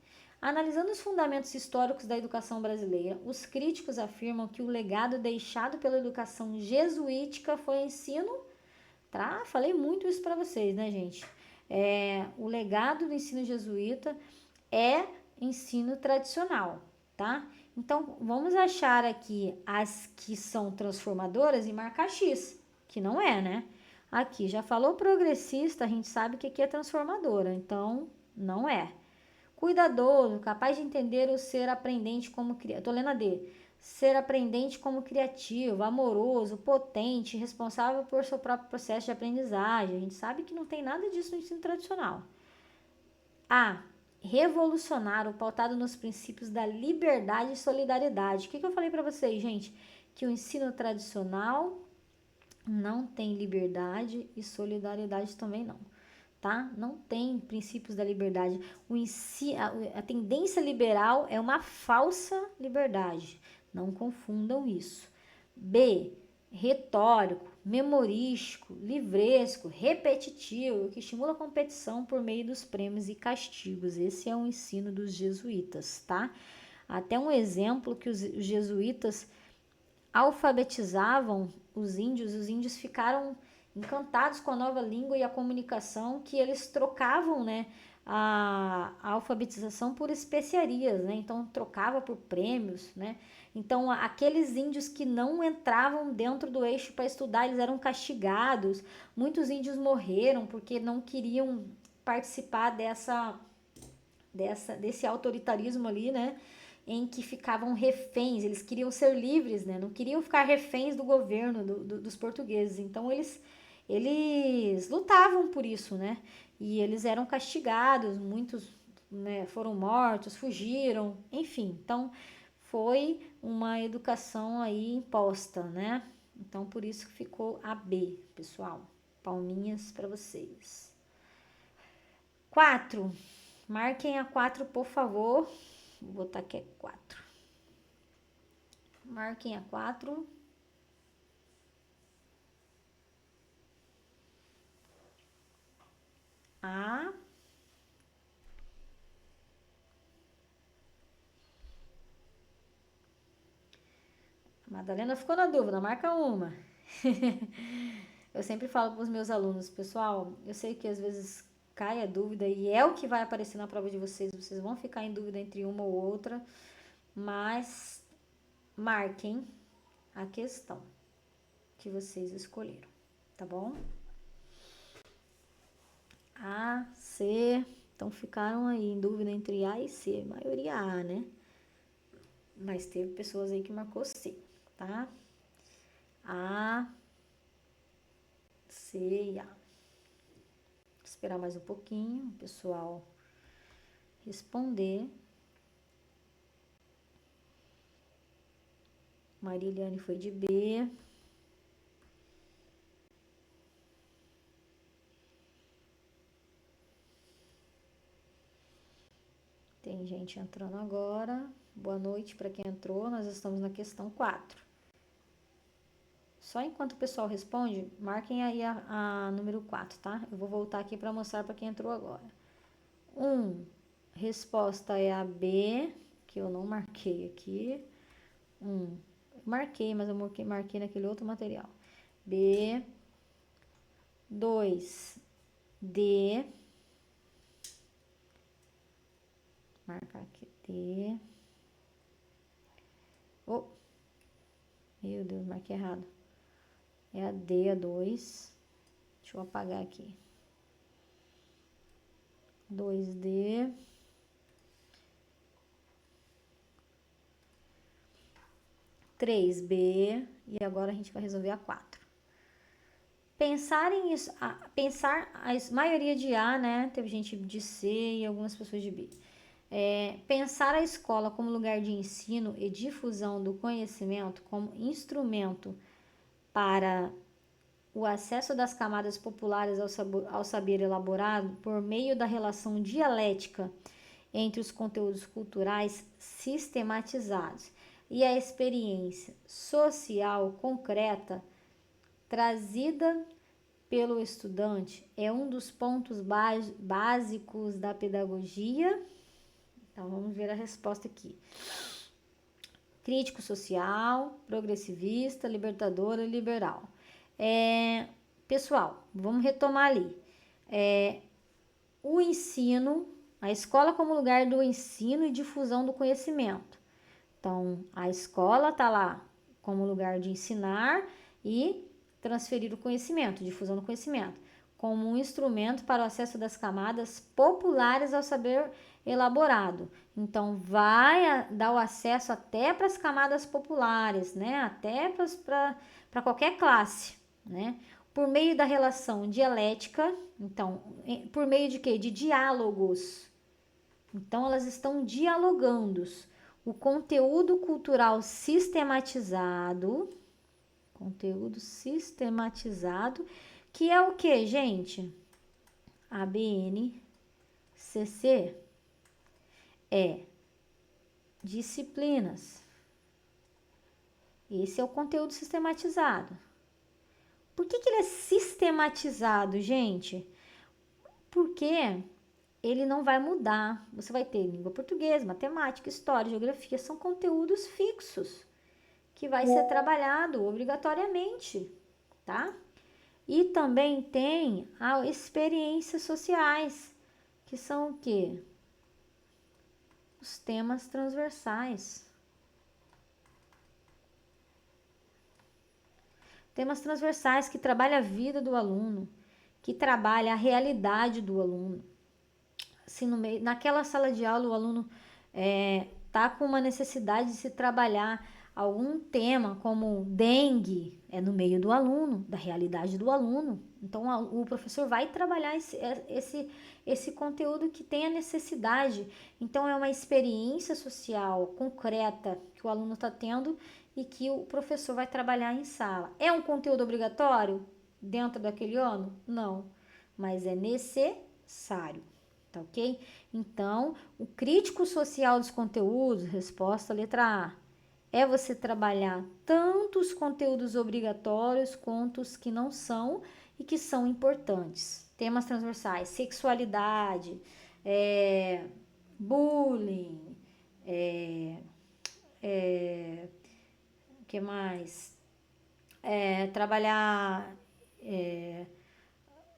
Analisando os fundamentos históricos da educação brasileira, os críticos afirmam que o legado deixado pela educação jesuítica foi ensino. Tá? Falei muito isso para vocês, né, gente? O legado do ensino jesuíta é ensino tradicional, tá? Então, vamos achar aqui as que são transformadoras e marcar X, que não é, né? Aqui já falou progressista, a gente sabe que aqui é transformadora, então não é. Cuidadoso, capaz de entender o ser aprendente como criativo. Tô lendo a D. Ser aprendente como criativo, amoroso, potente, responsável por seu próprio processo de aprendizagem. A gente sabe que não tem nada disso no ensino tradicional. A. Revolucionário, pautado nos princípios da liberdade e solidariedade. O que eu falei para vocês, gente? Que o ensino tradicional não tem liberdade e solidariedade também não, tá? Não tem princípios da liberdade. A tendência liberal é uma falsa liberdade. Não confundam isso. B. Retórico, memorístico, livresco, repetitivo, que estimula a competição por meio dos prêmios e castigos. Esse é o ensino dos jesuítas, tá? Até um exemplo que os jesuítas alfabetizavam os índios ficaram encantados com a nova língua e a comunicação, que eles trocavam, né, a alfabetização por especiarias, né? Então trocava por prêmios, né? Então aqueles índios que não entravam dentro do eixo para estudar, eles eram castigados. Muitos índios morreram porque não queriam participar desse autoritarismo ali, né? Em que ficavam reféns, eles queriam ser livres, né? Não queriam ficar reféns do governo, dos portugueses. Então eles lutavam por isso, né? E eles eram castigados, muitos, né, foram mortos, fugiram, enfim. Então foi uma educação aí imposta, né? Então por isso que ficou a B, pessoal. Palminhas para vocês. 4. Marquem a 4, por favor. Vou botar aqui 4. Marquem a 4. A. Madalena ficou na dúvida, marca uma. Eu sempre falo para os meus alunos, pessoal, eu sei que às vezes cai a dúvida e é o que vai aparecer na prova de vocês, vocês vão ficar em dúvida entre uma ou outra, mas marquem a questão que vocês escolheram, tá bom? A, C, então ficaram aí em dúvida entre A e C, maioria A, né? Mas teve pessoas aí que marcou C, tá? A, C e A. Esperar mais um pouquinho, o pessoal responder. Mariliane foi de B. Tem gente entrando agora. Boa noite para quem entrou. Nós estamos na questão 4. Só enquanto o pessoal responde, marquem aí a número 4, tá? Eu vou voltar aqui para mostrar para quem entrou agora. 1. Resposta é a B, que eu não marquei aqui. 1. Marquei, mas eu marquei naquele outro material. B. 2. D. Marcar aqui D. Oh, meu Deus, marquei errado. É a D, a 2. Deixa eu apagar aqui. 2D. 3B. E agora a gente vai resolver a 4. Pensar a maioria de A, né? Teve gente de C e algumas pessoas de B. Pensar a escola como lugar de ensino e difusão do conhecimento como instrumento para o acesso das camadas populares ao saber elaborado por meio da relação dialética entre os conteúdos culturais sistematizados e a experiência social concreta trazida pelo estudante é um dos pontos básicos da pedagogia. Então, vamos ver a resposta aqui. Crítico social, progressivista, libertadora e liberal. Pessoal, vamos retomar ali. O ensino, a escola como lugar do ensino e difusão do conhecimento. Então, a escola está lá como lugar de ensinar e transferir o conhecimento, difusão do conhecimento, como um instrumento para o acesso das camadas populares ao saber elaborado. Então, vai dar o acesso até para as camadas populares, né? Até para qualquer classe, né? Por meio da relação dialética, então, por meio de quê? De diálogos. Então, elas estão dialogando. O conteúdo cultural sistematizado, que é o que, gente? ABNCC é disciplinas. Esse é o conteúdo sistematizado. Por que ele é sistematizado, gente? Porque ele não vai mudar. Você vai ter língua portuguesa, matemática, história, geografia, são conteúdos fixos que vai ser trabalhado obrigatoriamente, tá? E também tem as experiências sociais, que são o quê? Os temas transversais. Temas transversais que trabalham a vida do aluno, que trabalha a realidade do aluno. Se naquela sala de aula o aluno tá com uma necessidade de se trabalhar algum tema como dengue, é no meio do aluno, da realidade do aluno. Então o professor vai trabalhar esse conteúdo que tem a necessidade. Então é uma experiência social concreta que o aluno está tendo e que o professor vai trabalhar em sala. É um conteúdo obrigatório dentro daquele ano? Não, mas é necessário, tá ok? Então, o crítico social dos conteúdos, resposta letra A, é você trabalhar tanto os conteúdos obrigatórios quanto os que não são e que são importantes. Temas transversais, sexualidade, bullying, o que mais? Trabalhar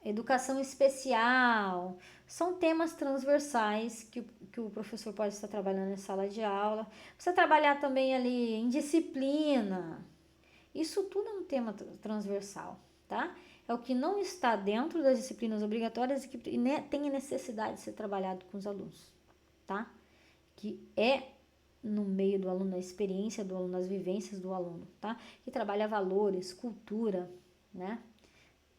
educação especial, são temas transversais que o professor pode estar trabalhando na sala de aula. Você trabalhar também ali em disciplina, isso tudo é um tema transversal, tá? É o que não está dentro das disciplinas obrigatórias e que tem a necessidade de ser trabalhado com os alunos, tá? Que é no meio do aluno, na experiência do aluno, nas vivências do aluno, tá? Que trabalha valores, cultura, né?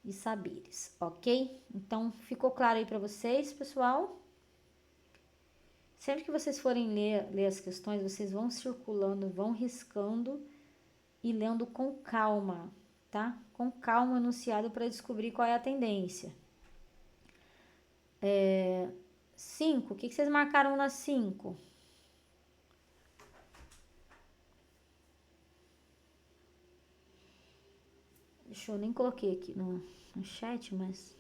E saberes, ok? Então, ficou claro aí para vocês, pessoal? Sempre que vocês forem ler as questões, vocês vão circulando, vão riscando e lendo com calma, tá? Com calma o enunciado para descobrir qual é a tendência. 5, o que vocês marcaram na 5? Deixa eu nem coloquei aqui no chat, mas...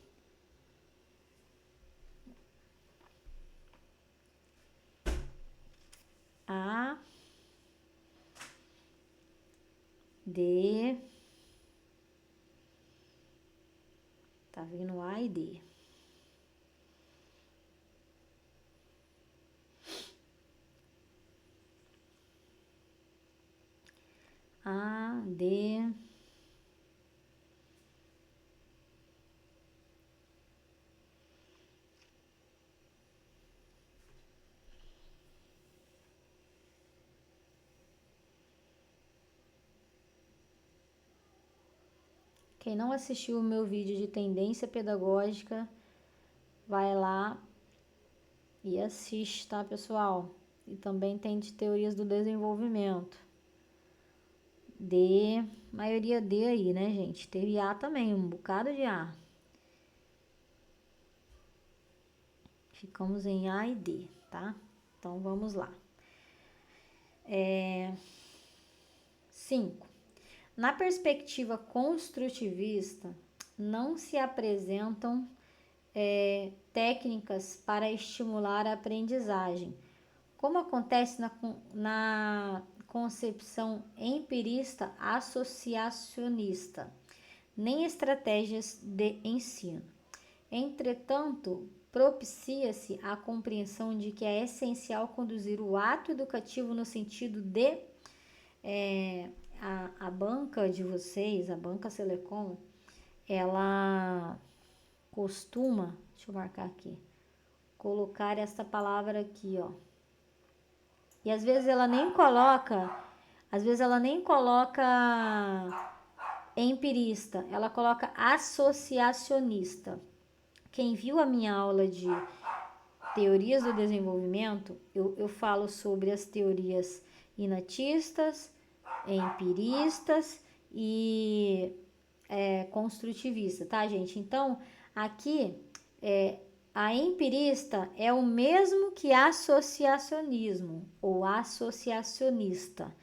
A, D... Tá vindo A e D. A, D... Quem não assistiu o meu vídeo de tendência pedagógica, vai lá e assiste, tá, pessoal? E também tem de teorias do desenvolvimento. D, maioria D aí, né, gente? Teve A também, um bocado de A. Ficamos em A e D, tá? Então, vamos lá. 5. Na perspectiva construtivista, não se apresentam técnicas para estimular a aprendizagem, como acontece na concepção empirista associacionista, nem estratégias de ensino. Entretanto, propicia-se a compreensão de que é essencial conduzir o ato educativo no sentido de a banca de vocês, a banca Selecom, ela costuma, deixa eu marcar aqui, colocar essa palavra aqui, ó. E às vezes ela nem coloca empirista, ela coloca associacionista. Quem viu a minha aula de teorias do desenvolvimento, eu falo sobre as teorias inatistas, empiristas e construtivista, tá, gente? Então, aqui, a empirista é o mesmo que associacionismo ou associacionista,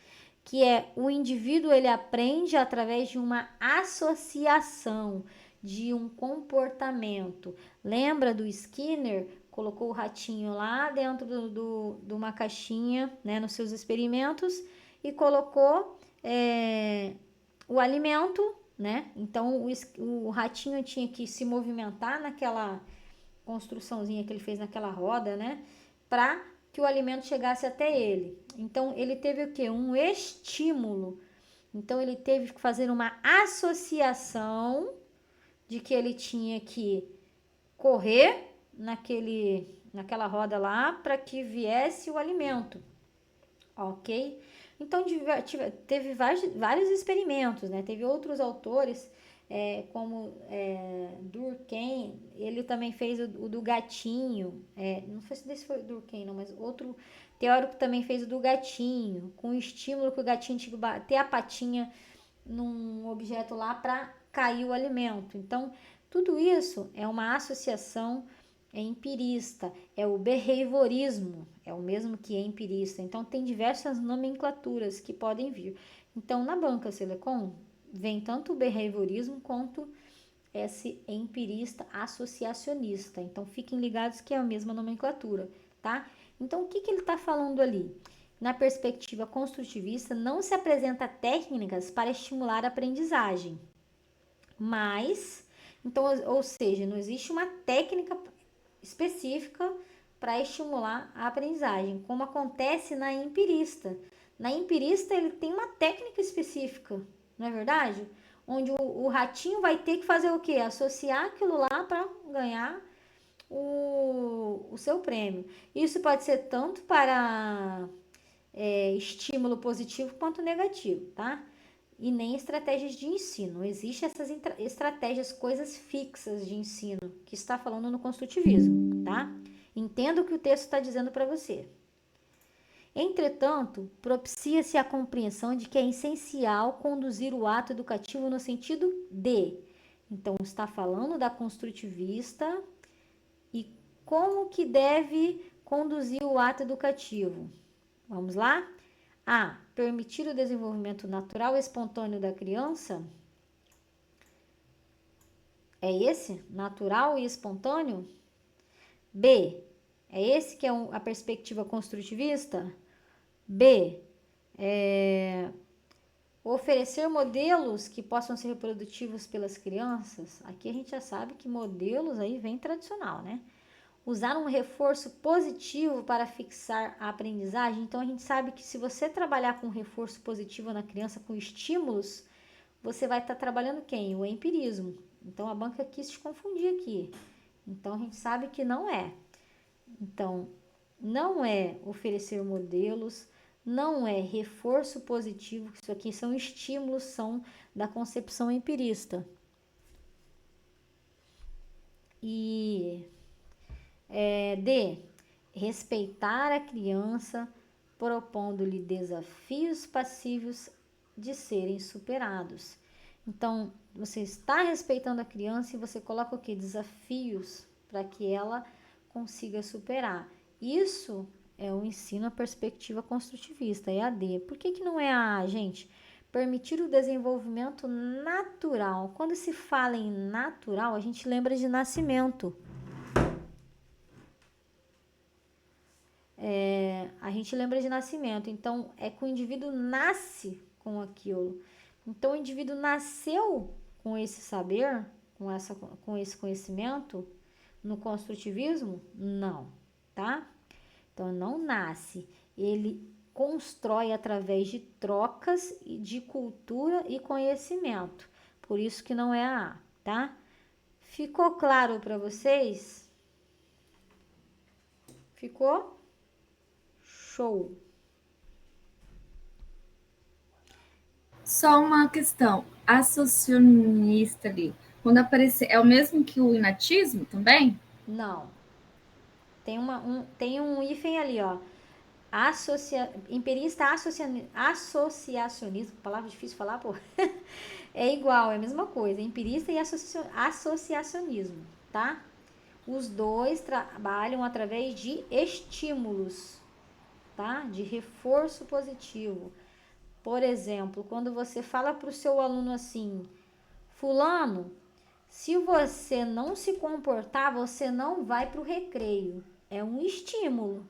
que é o indivíduo, ele aprende através de uma associação, de um comportamento. Lembra do Skinner? Colocou o ratinho lá dentro de uma caixinha, né, nos seus experimentos, e colocou o alimento, né? Então, o ratinho tinha que se movimentar naquela construçãozinha que ele fez naquela roda, né? Para que o alimento chegasse até ele. Então, ele teve o quê? Um estímulo. Então, ele teve que fazer uma associação de que ele tinha que correr naquela roda lá para que viesse o alimento, ok? Então, teve vários experimentos, né? Teve outros autores, como Durkheim, ele também fez o do gatinho, não sei se foi Durkheim, não, mas outro teórico também fez o do gatinho, com o estímulo que o gatinho tinha que bater a patinha num objeto lá para cair o alimento. Então, tudo isso é uma associação empirista, é o behaviorismo, é o mesmo que empirista. Então, tem diversas nomenclaturas que podem vir. Então, na banca Selecom, vem tanto o behaviorismo quanto esse empirista associacionista. Então, fiquem ligados que é a mesma nomenclatura, tá? Então, o que ele está falando ali? Na perspectiva construtivista, não se apresenta técnicas para estimular a aprendizagem, mas, então, ou seja, não existe uma técnica específica para estimular a aprendizagem, como acontece na empirista. Na empirista, ele tem uma técnica específica, não é verdade? Onde o ratinho vai ter que fazer o quê? Associar aquilo lá para ganhar o seu prêmio. Isso pode ser tanto para estímulo positivo quanto negativo, tá? E nem estratégias de ensino. Existem essas estratégias, coisas fixas de ensino, que está falando no construtivismo, tá? Entenda o que o texto está dizendo para você. Entretanto, propicia-se a compreensão de que é essencial conduzir o ato educativo no sentido de. Então, está falando da construtivista e como que deve conduzir o ato educativo. Vamos lá? A. Permitir o desenvolvimento natural e espontâneo da criança. É esse? Natural e espontâneo? B. É esse que é a perspectiva construtivista? B. Oferecer modelos que possam ser reprodutivos pelas crianças. Aqui a gente já sabe que modelos aí vem tradicional, né? Usar um reforço positivo para fixar a aprendizagem. Então, a gente sabe que se você trabalhar com reforço positivo na criança, com estímulos, você vai estar trabalhando quem? O empirismo. Então, a banca quis te confundir aqui. Então, a gente sabe que não é. Então, não é oferecer modelos, não é reforço positivo, isso aqui são estímulos, são da concepção empirista. E D. Respeitar a criança, propondo-lhe desafios passíveis de serem superados. Então, você está respeitando a criança e você coloca o quê? Desafios para que ela consiga superar. Isso é o ensino à perspectiva construtivista, é a D. Por que não é a A, gente? Permitir o desenvolvimento natural. Quando se fala em natural, a gente lembra de nascimento. A gente lembra de nascimento. Então, é que o indivíduo nasce com aquilo. Então, o indivíduo nasceu com esse saber, com esse conhecimento, no construtivismo? Não, tá? Então, não nasce. Ele constrói através de trocas de cultura e conhecimento. Por isso que não é a A, tá? Ficou claro para vocês? Ficou? Show! Só uma questão. Associacionista ali, quando aparecer, é o mesmo que o inatismo também? Não. Tem um hífen ali, ó. Empirista associacionismo, palavra difícil de falar, pô. É igual, é a mesma coisa. Empirista e associacionismo, tá? Os dois trabalham através de estímulos, tá? De reforço positivo. Por exemplo, quando você fala para o seu aluno assim, fulano, se você não se comportar, você não vai para o recreio. É um estímulo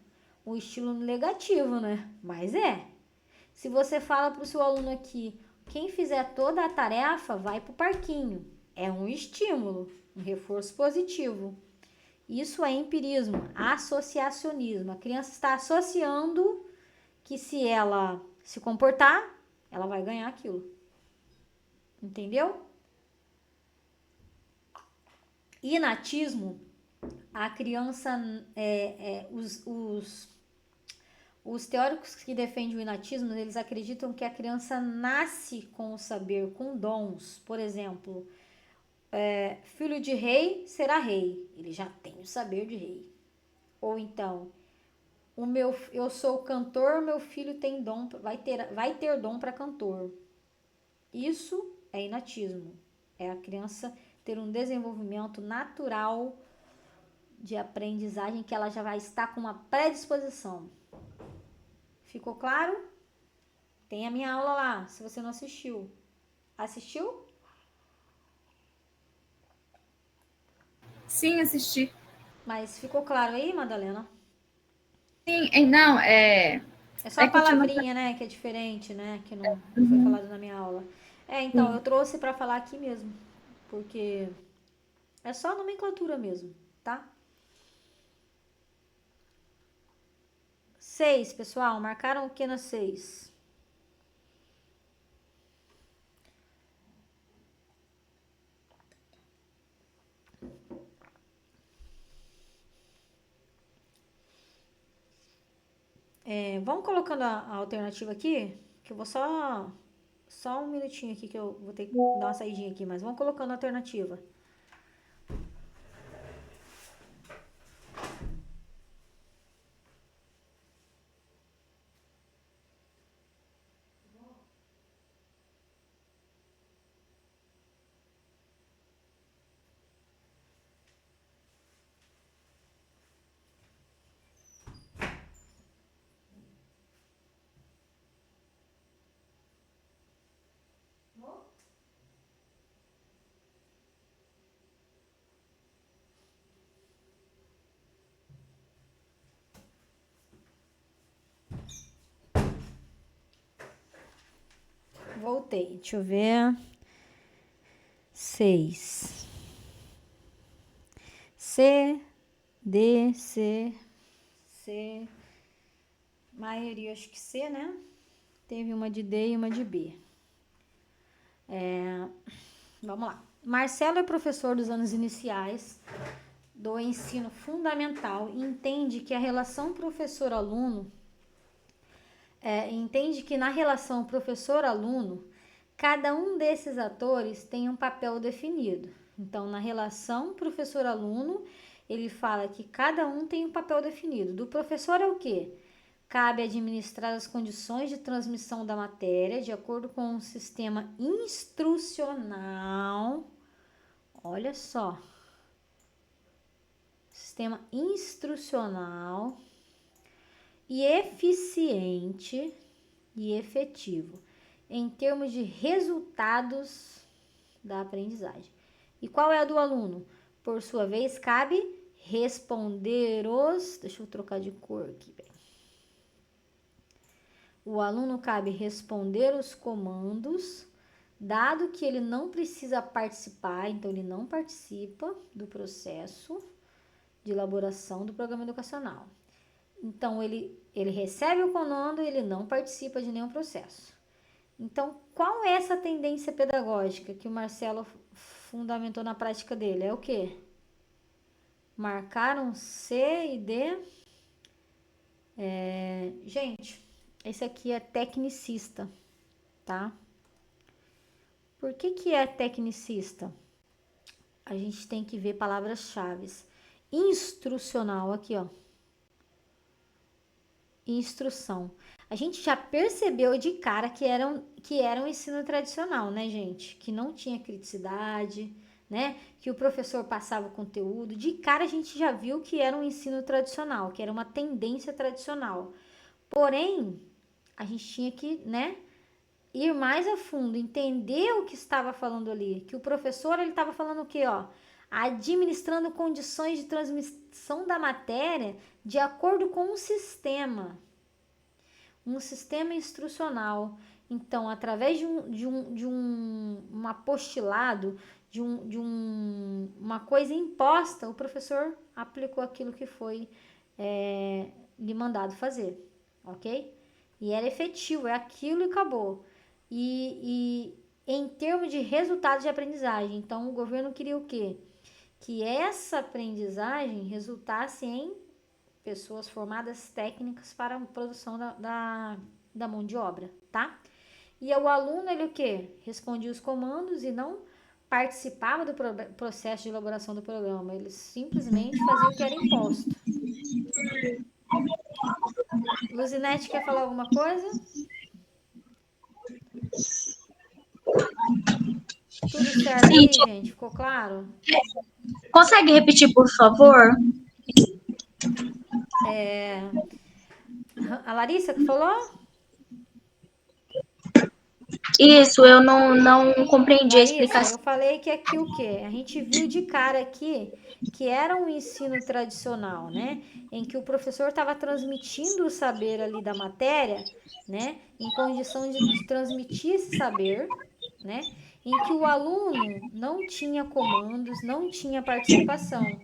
negativo, né? Mas é. Se você fala para o seu aluno aqui, quem fizer toda a tarefa vai para o parquinho. É um estímulo, um reforço positivo. Isso é empirismo, associacionismo. A criança está associando que se ela se comportar, ela vai ganhar aquilo. Entendeu? Inatismo, a criança, os teóricos que defendem o inatismo, eles acreditam que a criança nasce com o saber, com dons. Por exemplo, filho de rei será rei, ele já tem o saber de rei. Ou então, eu sou cantor, meu filho tem dom, vai ter dom para cantor. Isso é inatismo, é a criança ter um desenvolvimento natural de aprendizagem que ela já vai estar com uma predisposição. Ficou claro? Tem a minha aula lá, se você não assistiu. Assistiu? Sim, assisti. Mas ficou claro aí, Madalena? Sim, não, É só a que eu tinha palavrinha, né, que é diferente, né, que não foi falado na minha aula. Então, eu trouxe para falar aqui mesmo, porque é só nomenclatura mesmo, tá? 6, pessoal, marcaram o que na 6? Vamos colocando a alternativa aqui, que eu vou só um minutinho aqui que eu vou ter que dar uma saidinha aqui, mas vamos colocando a alternativa. Voltei, deixa eu ver. 6. C, D, C. Maioria, acho que C, né? Teve uma de D e uma de B. Vamos lá. Marcelo é professor dos anos iniciais do ensino fundamental e entende que a relação professor-aluno entende que na relação professor-aluno, cada um desses atores tem um papel definido. Então, na relação professor-aluno, ele fala que cada um tem um papel definido. Do professor é o quê? Cabe administrar as condições de transmissão da matéria de acordo com um sistema instrucional. Olha só. Sistema instrucional e eficiente e efetivo em termos de resultados da aprendizagem. E qual é a do aluno? Por sua vez, cabe responder os... Deixa eu trocar de cor aqui, bem. O aluno cabe responder os comandos, dado que ele não precisa participar, então ele não participa do processo, de elaboração do programa educacional. Então, ele recebe o comando e ele não participa de nenhum processo. Então, qual é essa tendência pedagógica que o Marcelo fundamentou na prática dele? É o quê? Marcar um C e D. Gente, esse aqui é tecnicista, tá? Por que é tecnicista? A gente tem que ver palavras-chave. Instrucional, aqui, ó. Instrução. A gente já percebeu de cara que era um ensino tradicional, né, gente? Que não tinha criticidade, né? Que o professor passava o conteúdo. De cara a gente já viu que era um ensino tradicional, que era uma tendência tradicional. Porém, a gente tinha que, né, ir mais a fundo, entender o que estava falando ali. Que o professor, ele estava falando o quê, ó? Administrando condições de transmissão da matéria de acordo com um sistema instrucional. Então, através de um apostilado, uma coisa imposta, o professor aplicou aquilo que foi lhe mandado fazer, ok? E era efetivo, é aquilo e acabou. E em termos de resultados de aprendizagem, então o governo queria o quê? Que essa aprendizagem resultasse em pessoas formadas técnicas para a produção da mão de obra, tá? E o aluno, ele o quê? Respondia os comandos e não participava do processo de elaboração do programa. Ele simplesmente fazia o que era imposto. Luzinete, quer falar alguma coisa? Tudo certo aí, gente? Ficou claro? Consegue repetir, por favor? A Larissa que falou? Isso, eu não compreendi a Larissa, explicação. eu falei que aqui o quê? A gente viu de cara aqui que era um ensino tradicional, né? Em que o professor estava transmitindo o saber ali da matéria, né? Em condição de transmitir esse saber, né? Em que o aluno não tinha comandos, não tinha participação.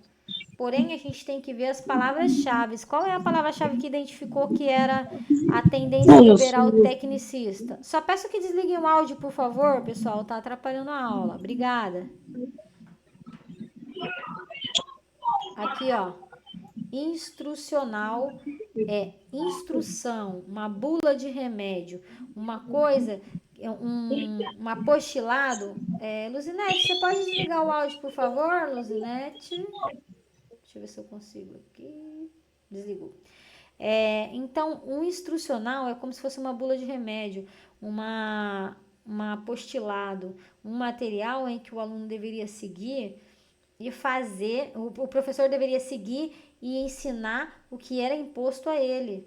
Porém, a gente tem que ver as palavras-chave. Qual é a palavra-chave que identificou que era a tendência liberal tecnicista? Só peço que desliguem o áudio, por favor, pessoal. Tá atrapalhando a aula. Obrigada. Aqui, ó. Instrucional é instrução, uma bula de remédio, uma coisa, um apostilado. Luzinete, você pode desligar o áudio, por favor, Luzinete? Deixa eu ver se eu consigo aqui. Desligou. Então, um instrucional é como se fosse uma bula de remédio, um apostilado, um material em que o aluno deveria seguir e fazer, o professor deveria seguir e ensinar o que era imposto a ele,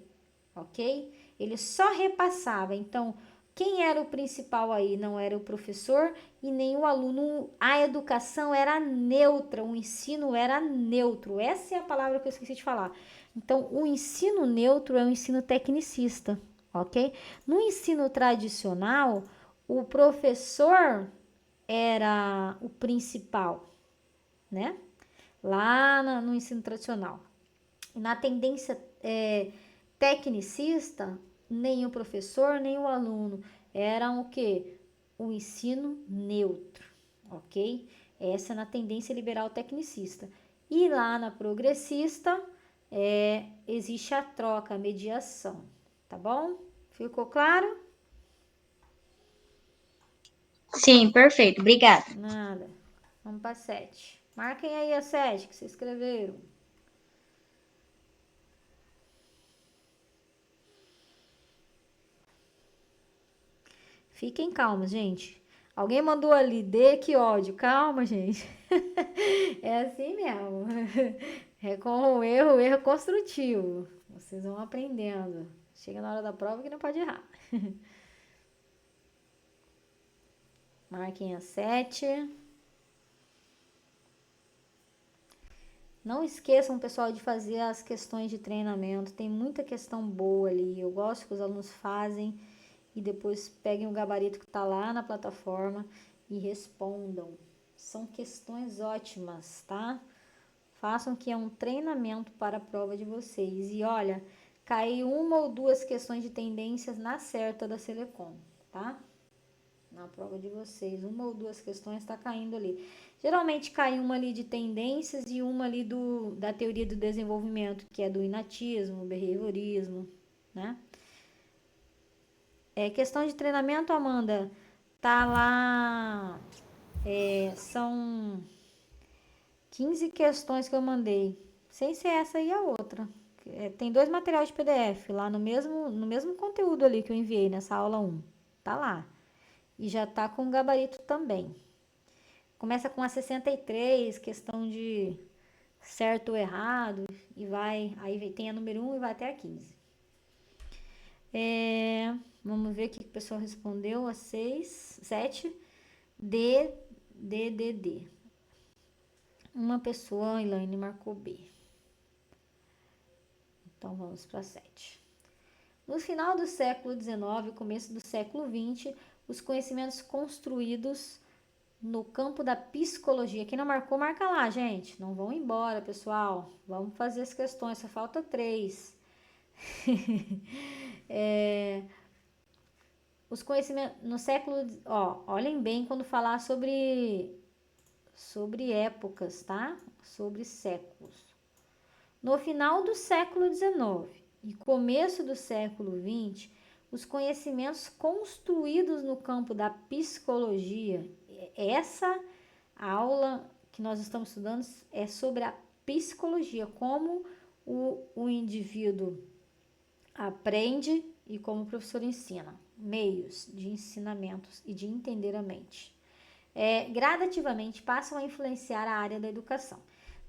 ok? Ele só repassava. Então, quem era o principal aí? Não era o professor e nem o aluno. A educação era neutra, o ensino era neutro. Essa é a palavra que eu esqueci de falar. Então, o ensino neutro é um ensino tecnicista, ok? No ensino tradicional, o professor era o principal, né? Lá no ensino tradicional. Na tendência tecnicista, nem o professor, nem o aluno. Eram o quê? O ensino neutro, ok? Essa é na tendência liberal tecnicista. E lá na progressista, existe a troca, a mediação, tá bom? Ficou claro? Sim, perfeito. Obrigada. Nada. Vamos para 7. Marquem aí a 7 que vocês escreveram. Fiquem calmos, gente. Alguém mandou ali, D, que ódio. Calma, gente. É assim mesmo. É com o erro construtivo. Vocês vão aprendendo. Chega na hora da prova que não pode errar. Marquem a 7. Não esqueçam, pessoal, de fazer as questões de treinamento. Tem muita questão boa ali. Eu gosto que os alunos fazem e depois peguem o gabarito que está lá na plataforma e respondam. São questões ótimas, tá? Façam que é um treinamento para a prova de vocês. E olha, caiu 1 ou 2 questões de tendências na certa da Selecom, tá? Na prova de vocês, 1 ou 2 questões está caindo ali. Geralmente cai uma ali de tendências e uma ali da teoria do desenvolvimento, que é do inatismo, behaviorismo, né? Questão de treinamento, Amanda, tá lá, são 15 questões que eu mandei, sem ser essa e a outra. Tem 2 materiais de PDF lá no mesmo conteúdo ali que eu enviei nessa aula 1, tá lá. E já tá com gabarito também. Começa com a 63, questão de certo ou errado, e vai, aí tem a número 1 e vai até a 15. Vamos ver o que o pessoal respondeu, a 7, D. Uma pessoa, a Elaine, marcou B. Então, vamos para 7. No final do século XIX, começo do século XX, os conhecimentos construídos no campo da psicologia. Quem não marcou, marca lá, gente. Não vão embora, pessoal. Vamos fazer as questões, só falta 3. Os conhecimentos no século... olhem bem quando falar sobre épocas, tá? Sobre séculos. No final do século XIX e começo do século XX, os conhecimentos construídos no campo da psicologia, essa aula que nós estamos estudando é sobre a psicologia, como o indivíduo aprende e como o professor ensina, meios de ensinamentos e de entender a mente. Gradativamente passam a influenciar a área da educação.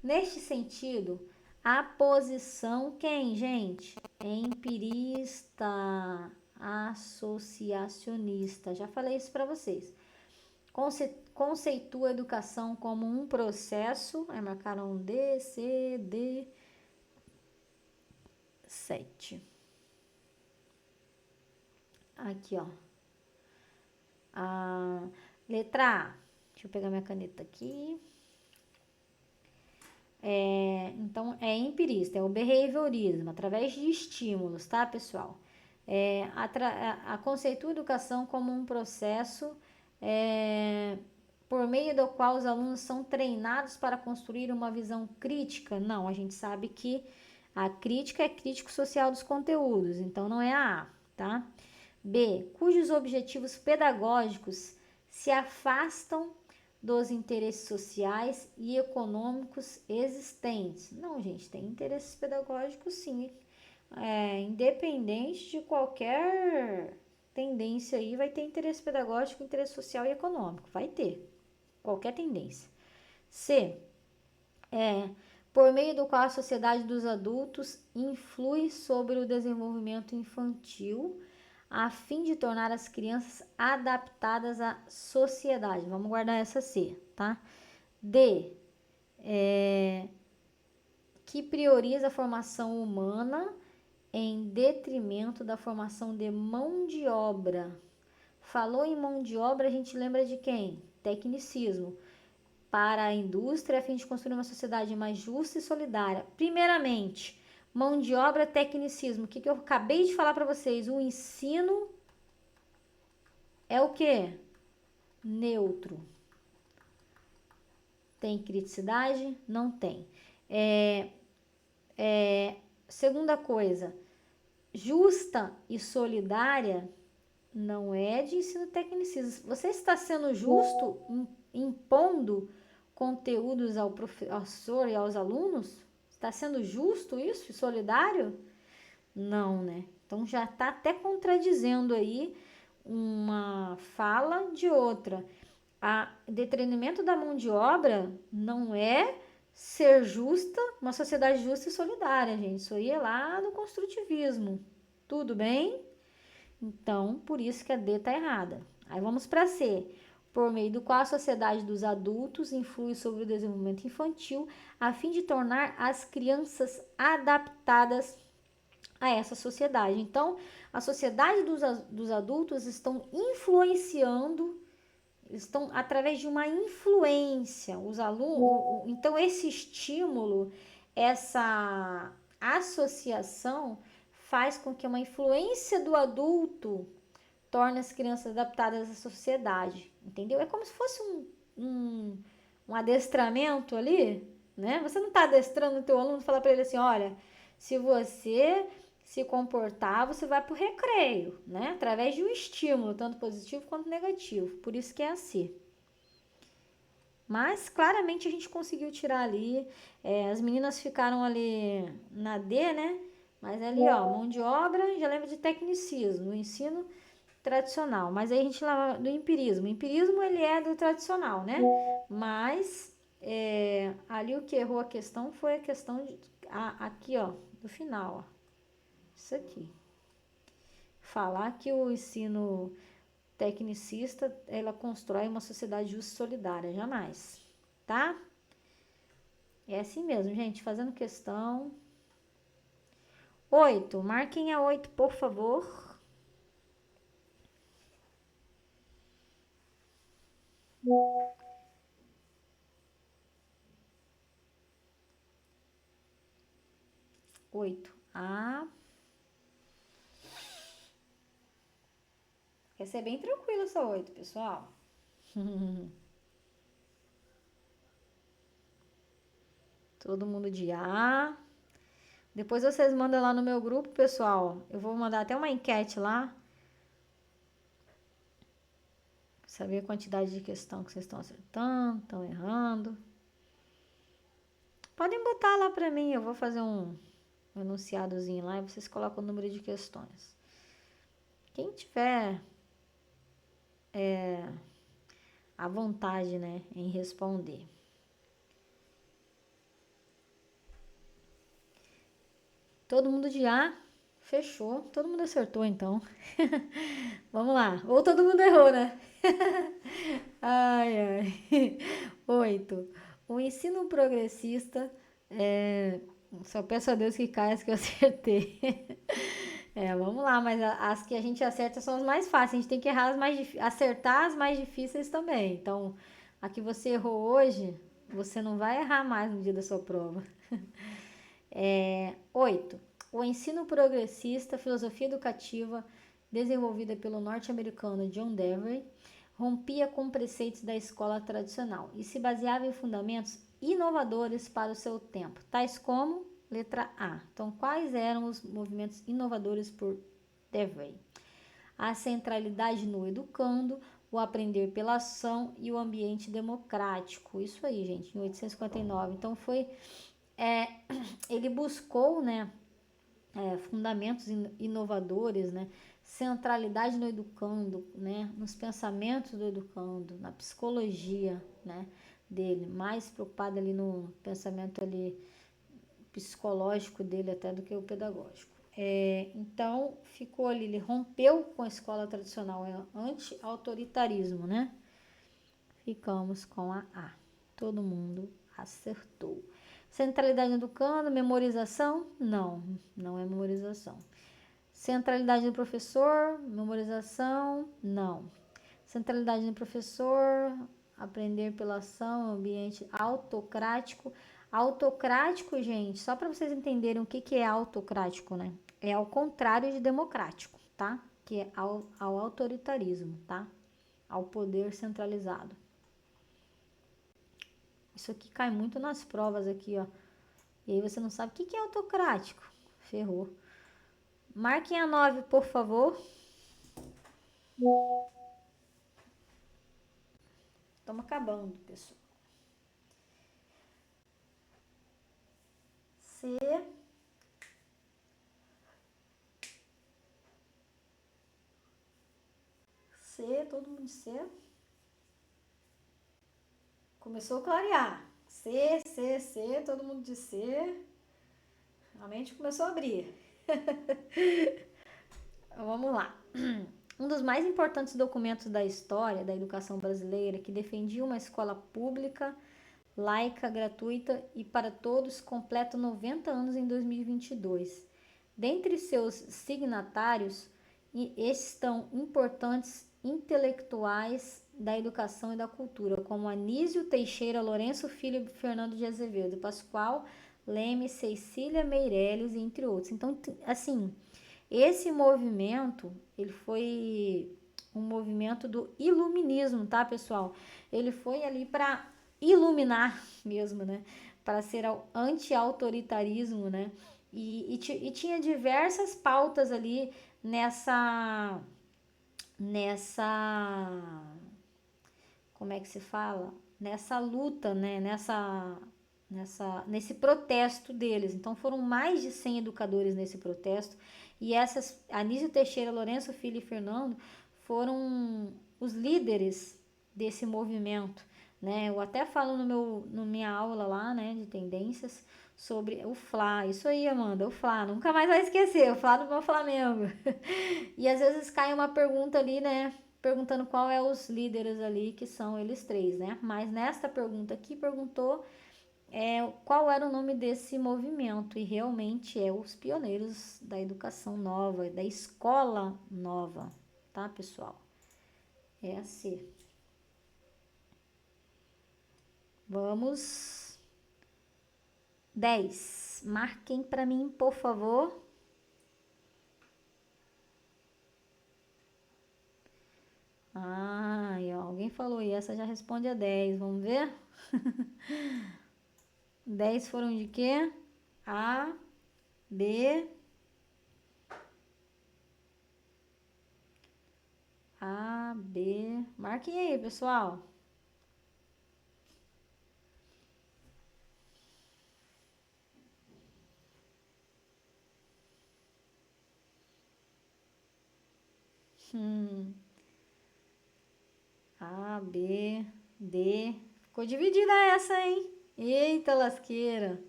Neste sentido, a posição, quem, gente? Empirista, associacionista. Já falei isso para vocês. Conceitua a educação como um processo. Aí marcaram D, C, D, 7. Aqui, ó. A letra A. Deixa eu pegar minha caneta aqui. Então, é empirista, é o behaviorismo, através de estímulos, tá, pessoal? A conceitua a educação como um processo por meio do qual os alunos são treinados para construir uma visão crítica. Não, a gente sabe que a crítica é crítico social dos conteúdos, então não é a A, tá? B, cujos objetivos pedagógicos se afastam dos interesses sociais e econômicos existentes. Não, gente, tem interesses pedagógicos sim. Independente de qualquer tendência aí, vai ter interesse pedagógico, interesse social e econômico. Vai ter. Qualquer tendência. C, por meio do qual a sociedade dos adultos influi sobre o desenvolvimento infantil, a fim de tornar as crianças adaptadas à sociedade. Vamos guardar essa C, tá? D, que prioriza a formação humana em detrimento da formação de mão de obra. Falou em mão de obra, a gente lembra de quem? Tecnicismo. Para a indústria, a fim de construir uma sociedade mais justa e solidária. Primeiramente, mão de obra, tecnicismo. O que eu acabei de falar para vocês? O ensino é o quê? Neutro. Tem criticidade? Não tem. Segunda coisa, justa e solidária não é de ensino tecnicismo. Você está sendo justo impondo conteúdos ao professor e aos alunos? Está sendo justo isso? Solidário? Não, né? Então já está até contradizendo aí uma fala de outra. A detrimento da mão de obra não é ser justa, uma sociedade justa e solidária, gente. Isso aí é lá do construtivismo. Tudo bem? Então, por isso que a D está errada. Aí vamos para C. Por meio do qual a sociedade dos adultos influi sobre o desenvolvimento infantil, a fim de tornar as crianças adaptadas a essa sociedade. Então, a sociedade dos adultos estão influenciando, estão através de uma influência. Os alunos, então esse estímulo, essa associação faz com que uma influência do adulto torne as crianças adaptadas à sociedade, entendeu? É como se fosse um adestramento ali, né? Você não está adestrando o teu aluno, falar para ele assim, olha, se você se comportar, você vai para o recreio, né? Através de um estímulo, tanto positivo quanto negativo. Por isso que é assim. Mas, claramente, a gente conseguiu tirar ali. As meninas ficaram ali na D, né? Mas ali, ó, mão de obra, já lembra de tecnicismo, do ensino tradicional. Mas aí a gente leva do empirismo. O empirismo, ele é do tradicional, né? Mas, ali o que errou a questão foi a questão aqui, ó, do final, ó. Isso aqui. Falar que o ensino tecnicista, ela constrói uma sociedade justa e solidária. Jamais. Tá? É assim mesmo, gente. Fazendo questão. 8. Marquem a 8, por favor. Oito. Essa é bem tranquila, essa 8, pessoal. Todo mundo de A. Depois vocês mandam lá no meu grupo, pessoal. Eu vou mandar até uma enquete lá. Saber a quantidade de questão que vocês estão acertando, estão errando. Podem botar lá pra mim. Eu vou fazer um enunciadozinho lá e vocês colocam o número de questões. Quem tiver a vontade, né, em responder. Todo mundo de A, fechou. Todo mundo acertou, então. Vamos lá. Ou todo mundo errou, né? Ai, ai. 8. O ensino progressista, só peço a Deus que caia as que eu acertei. Vamos lá, mas as que a gente acerta são as mais fáceis. A gente tem que errar acertar as mais difíceis também. Então, a que você errou hoje, você não vai errar mais no dia da sua prova. 8. O ensino progressista, filosofia educativa desenvolvida pelo norte-americano John Dewey, rompia com preceitos da escola tradicional e se baseava em fundamentos inovadores para o seu tempo, tais como letra A. Então, quais eram os movimentos inovadores por Dewey? A centralidade no educando, o aprender pela ação e o ambiente democrático. Isso aí, gente, em 1859. Então, ele buscou, né, fundamentos inovadores, né, centralidade no educando, né, nos pensamentos do educando, na psicologia, né, dele, mais preocupado ali no pensamento ali psicológico dele até do que o pedagógico. Então, ficou ali, ele rompeu com a escola tradicional, anti-autoritarismo, né? Ficamos com a A. Todo mundo acertou. Centralidade no educando, memorização? Não, não é memorização. Centralidade no professor, memorização? Não. Centralidade no professor, aprender pela ação, ambiente autocrático. Autocrático, gente, só para vocês entenderem o que é autocrático, né? É ao contrário de democrático, tá? Que é ao autoritarismo, tá? Ao poder centralizado. Isso aqui cai muito nas provas aqui, ó. E aí você não sabe o que é autocrático. Ferrou. Marquem a 9, por favor. Estamos acabando, pessoal. C, todo mundo de C. Começou a clarear. C, todo mundo de C. A mente começou a abrir. Vamos lá. Um dos mais importantes documentos da história da educação brasileira que defendia uma escola pública, laica, gratuita e para todos, completa 90 anos em 2022. Dentre seus signatários estão importantes intelectuais da educação e da cultura, como Anísio Teixeira Lourenço Filho, Fernando de Azevedo, Pascoal Leme, Cecília Meirelles, entre outros. Então, assim, esse movimento, ele foi um movimento do iluminismo, tá, pessoal? Ele foi ali para iluminar mesmo, né? Para ser anti-autoritarismo, né? E tinha diversas pautas ali nessa, como é que se fala? Nessa luta, né? Nesse protesto deles. Então foram mais de 100 educadores nesse protesto. E Anísio Teixeira, Lourenço Filho e Fernando foram os líderes desse movimento, né? Eu até falo na minha aula lá, né, de tendências, sobre o Fla. Isso aí, Amanda, o Fla. Nunca mais vai esquecer, o Fla do meu Flamengo. E às vezes cai uma pergunta ali, né, perguntando qual é os líderes ali, que são eles três, né? Mas nesta pergunta aqui perguntou qual era o nome desse movimento, e realmente é os pioneiros da educação nova, da escola nova, tá, pessoal? É assim. Vamos. 10. Marquem para mim, por favor. Alguém falou e essa já responde a 10. Vamos ver? 10 foram de quê? A, B, A, B. Marquem aí, pessoal. A, B, D. Ficou dividida essa, hein? Eita lasqueira.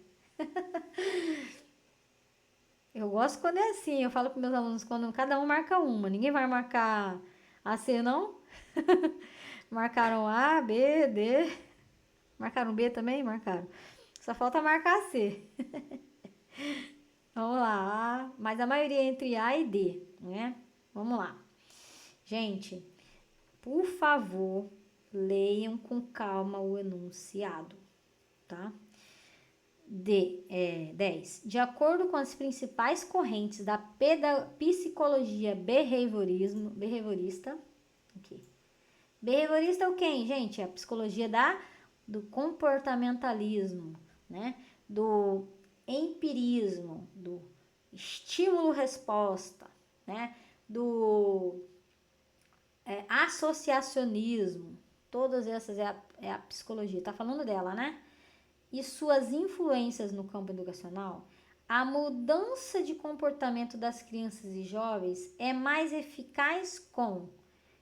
Eu gosto quando é assim. Eu falo para meus alunos quando cada um marca uma. Ninguém vai marcar A, C, não? Marcaram A, B, D. Marcaram B também? Marcaram. Só falta marcar C. Vamos lá. Mas a maioria é entre A e D, né? Vamos lá. Gente, por favor, leiam com calma o enunciado, tá? 10. De acordo com as principais correntes da psicologia behaviorista, aqui. Behaviorista é o quê, gente? É a psicologia do comportamentalismo, né? Do empirismo, do estímulo-resposta, né? Do associacionismo. Todas essas é a psicologia. Tá falando dela, né? E suas influências no campo educacional, a mudança de comportamento das crianças e jovens é mais eficaz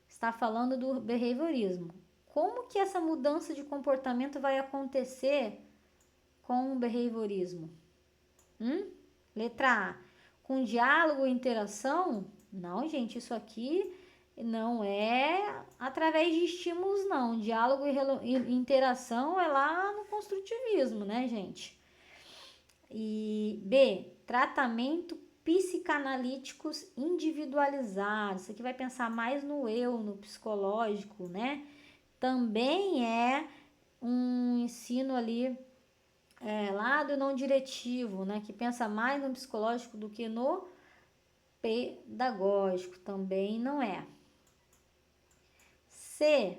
está falando do behaviorismo. Como que essa mudança de comportamento vai acontecer com o behaviorismo? Letra A, com diálogo e interação? Não, gente, isso aqui não é através de estímulos, não. Diálogo e interação é lá no construtivismo, né, gente? E B, tratamento psicanalíticos individualizados. Isso aqui vai pensar mais no eu, no psicológico, né? Também é um ensino ali lá do não diretivo, né? Que pensa mais no psicológico do que no pedagógico. Também não é. C,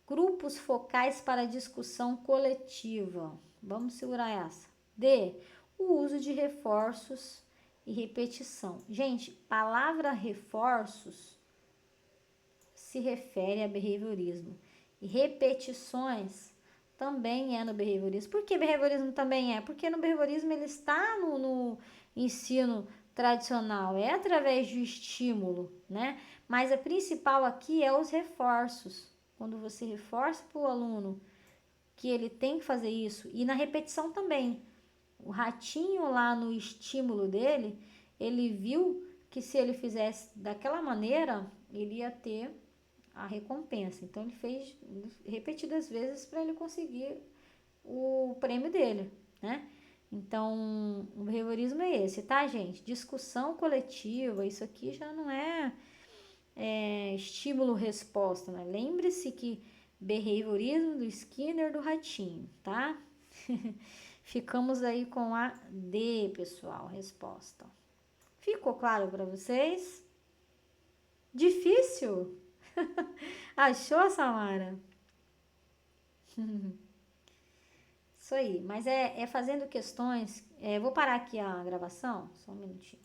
grupos focais para discussão coletiva. Vamos segurar essa. D, o uso de reforços e repetição. Gente, palavra reforços se refere a behaviorismo. E repetições também é no behaviorismo. Por que behaviorismo também é? Porque no behaviorismo ele está no ensino tradicional, é através do estímulo, né? Mas a principal aqui é os reforços. Quando você reforça para o aluno que ele tem que fazer isso, e na repetição também. O ratinho lá no estímulo dele, ele viu que se ele fizesse daquela maneira, ele ia ter a recompensa. Então ele fez repetidas vezes para ele conseguir o prêmio dele, né? Então, o behaviorismo é esse, tá, gente? Discussão coletiva, isso aqui já não é estímulo-resposta, né? Lembre-se que behaviorismo do Skinner do ratinho, tá? Ficamos aí com a D, pessoal, resposta. Ficou claro para vocês? Difícil? Achou, Samara? Isso aí, mas é fazendo questões. Vou parar aqui a gravação, só um minutinho.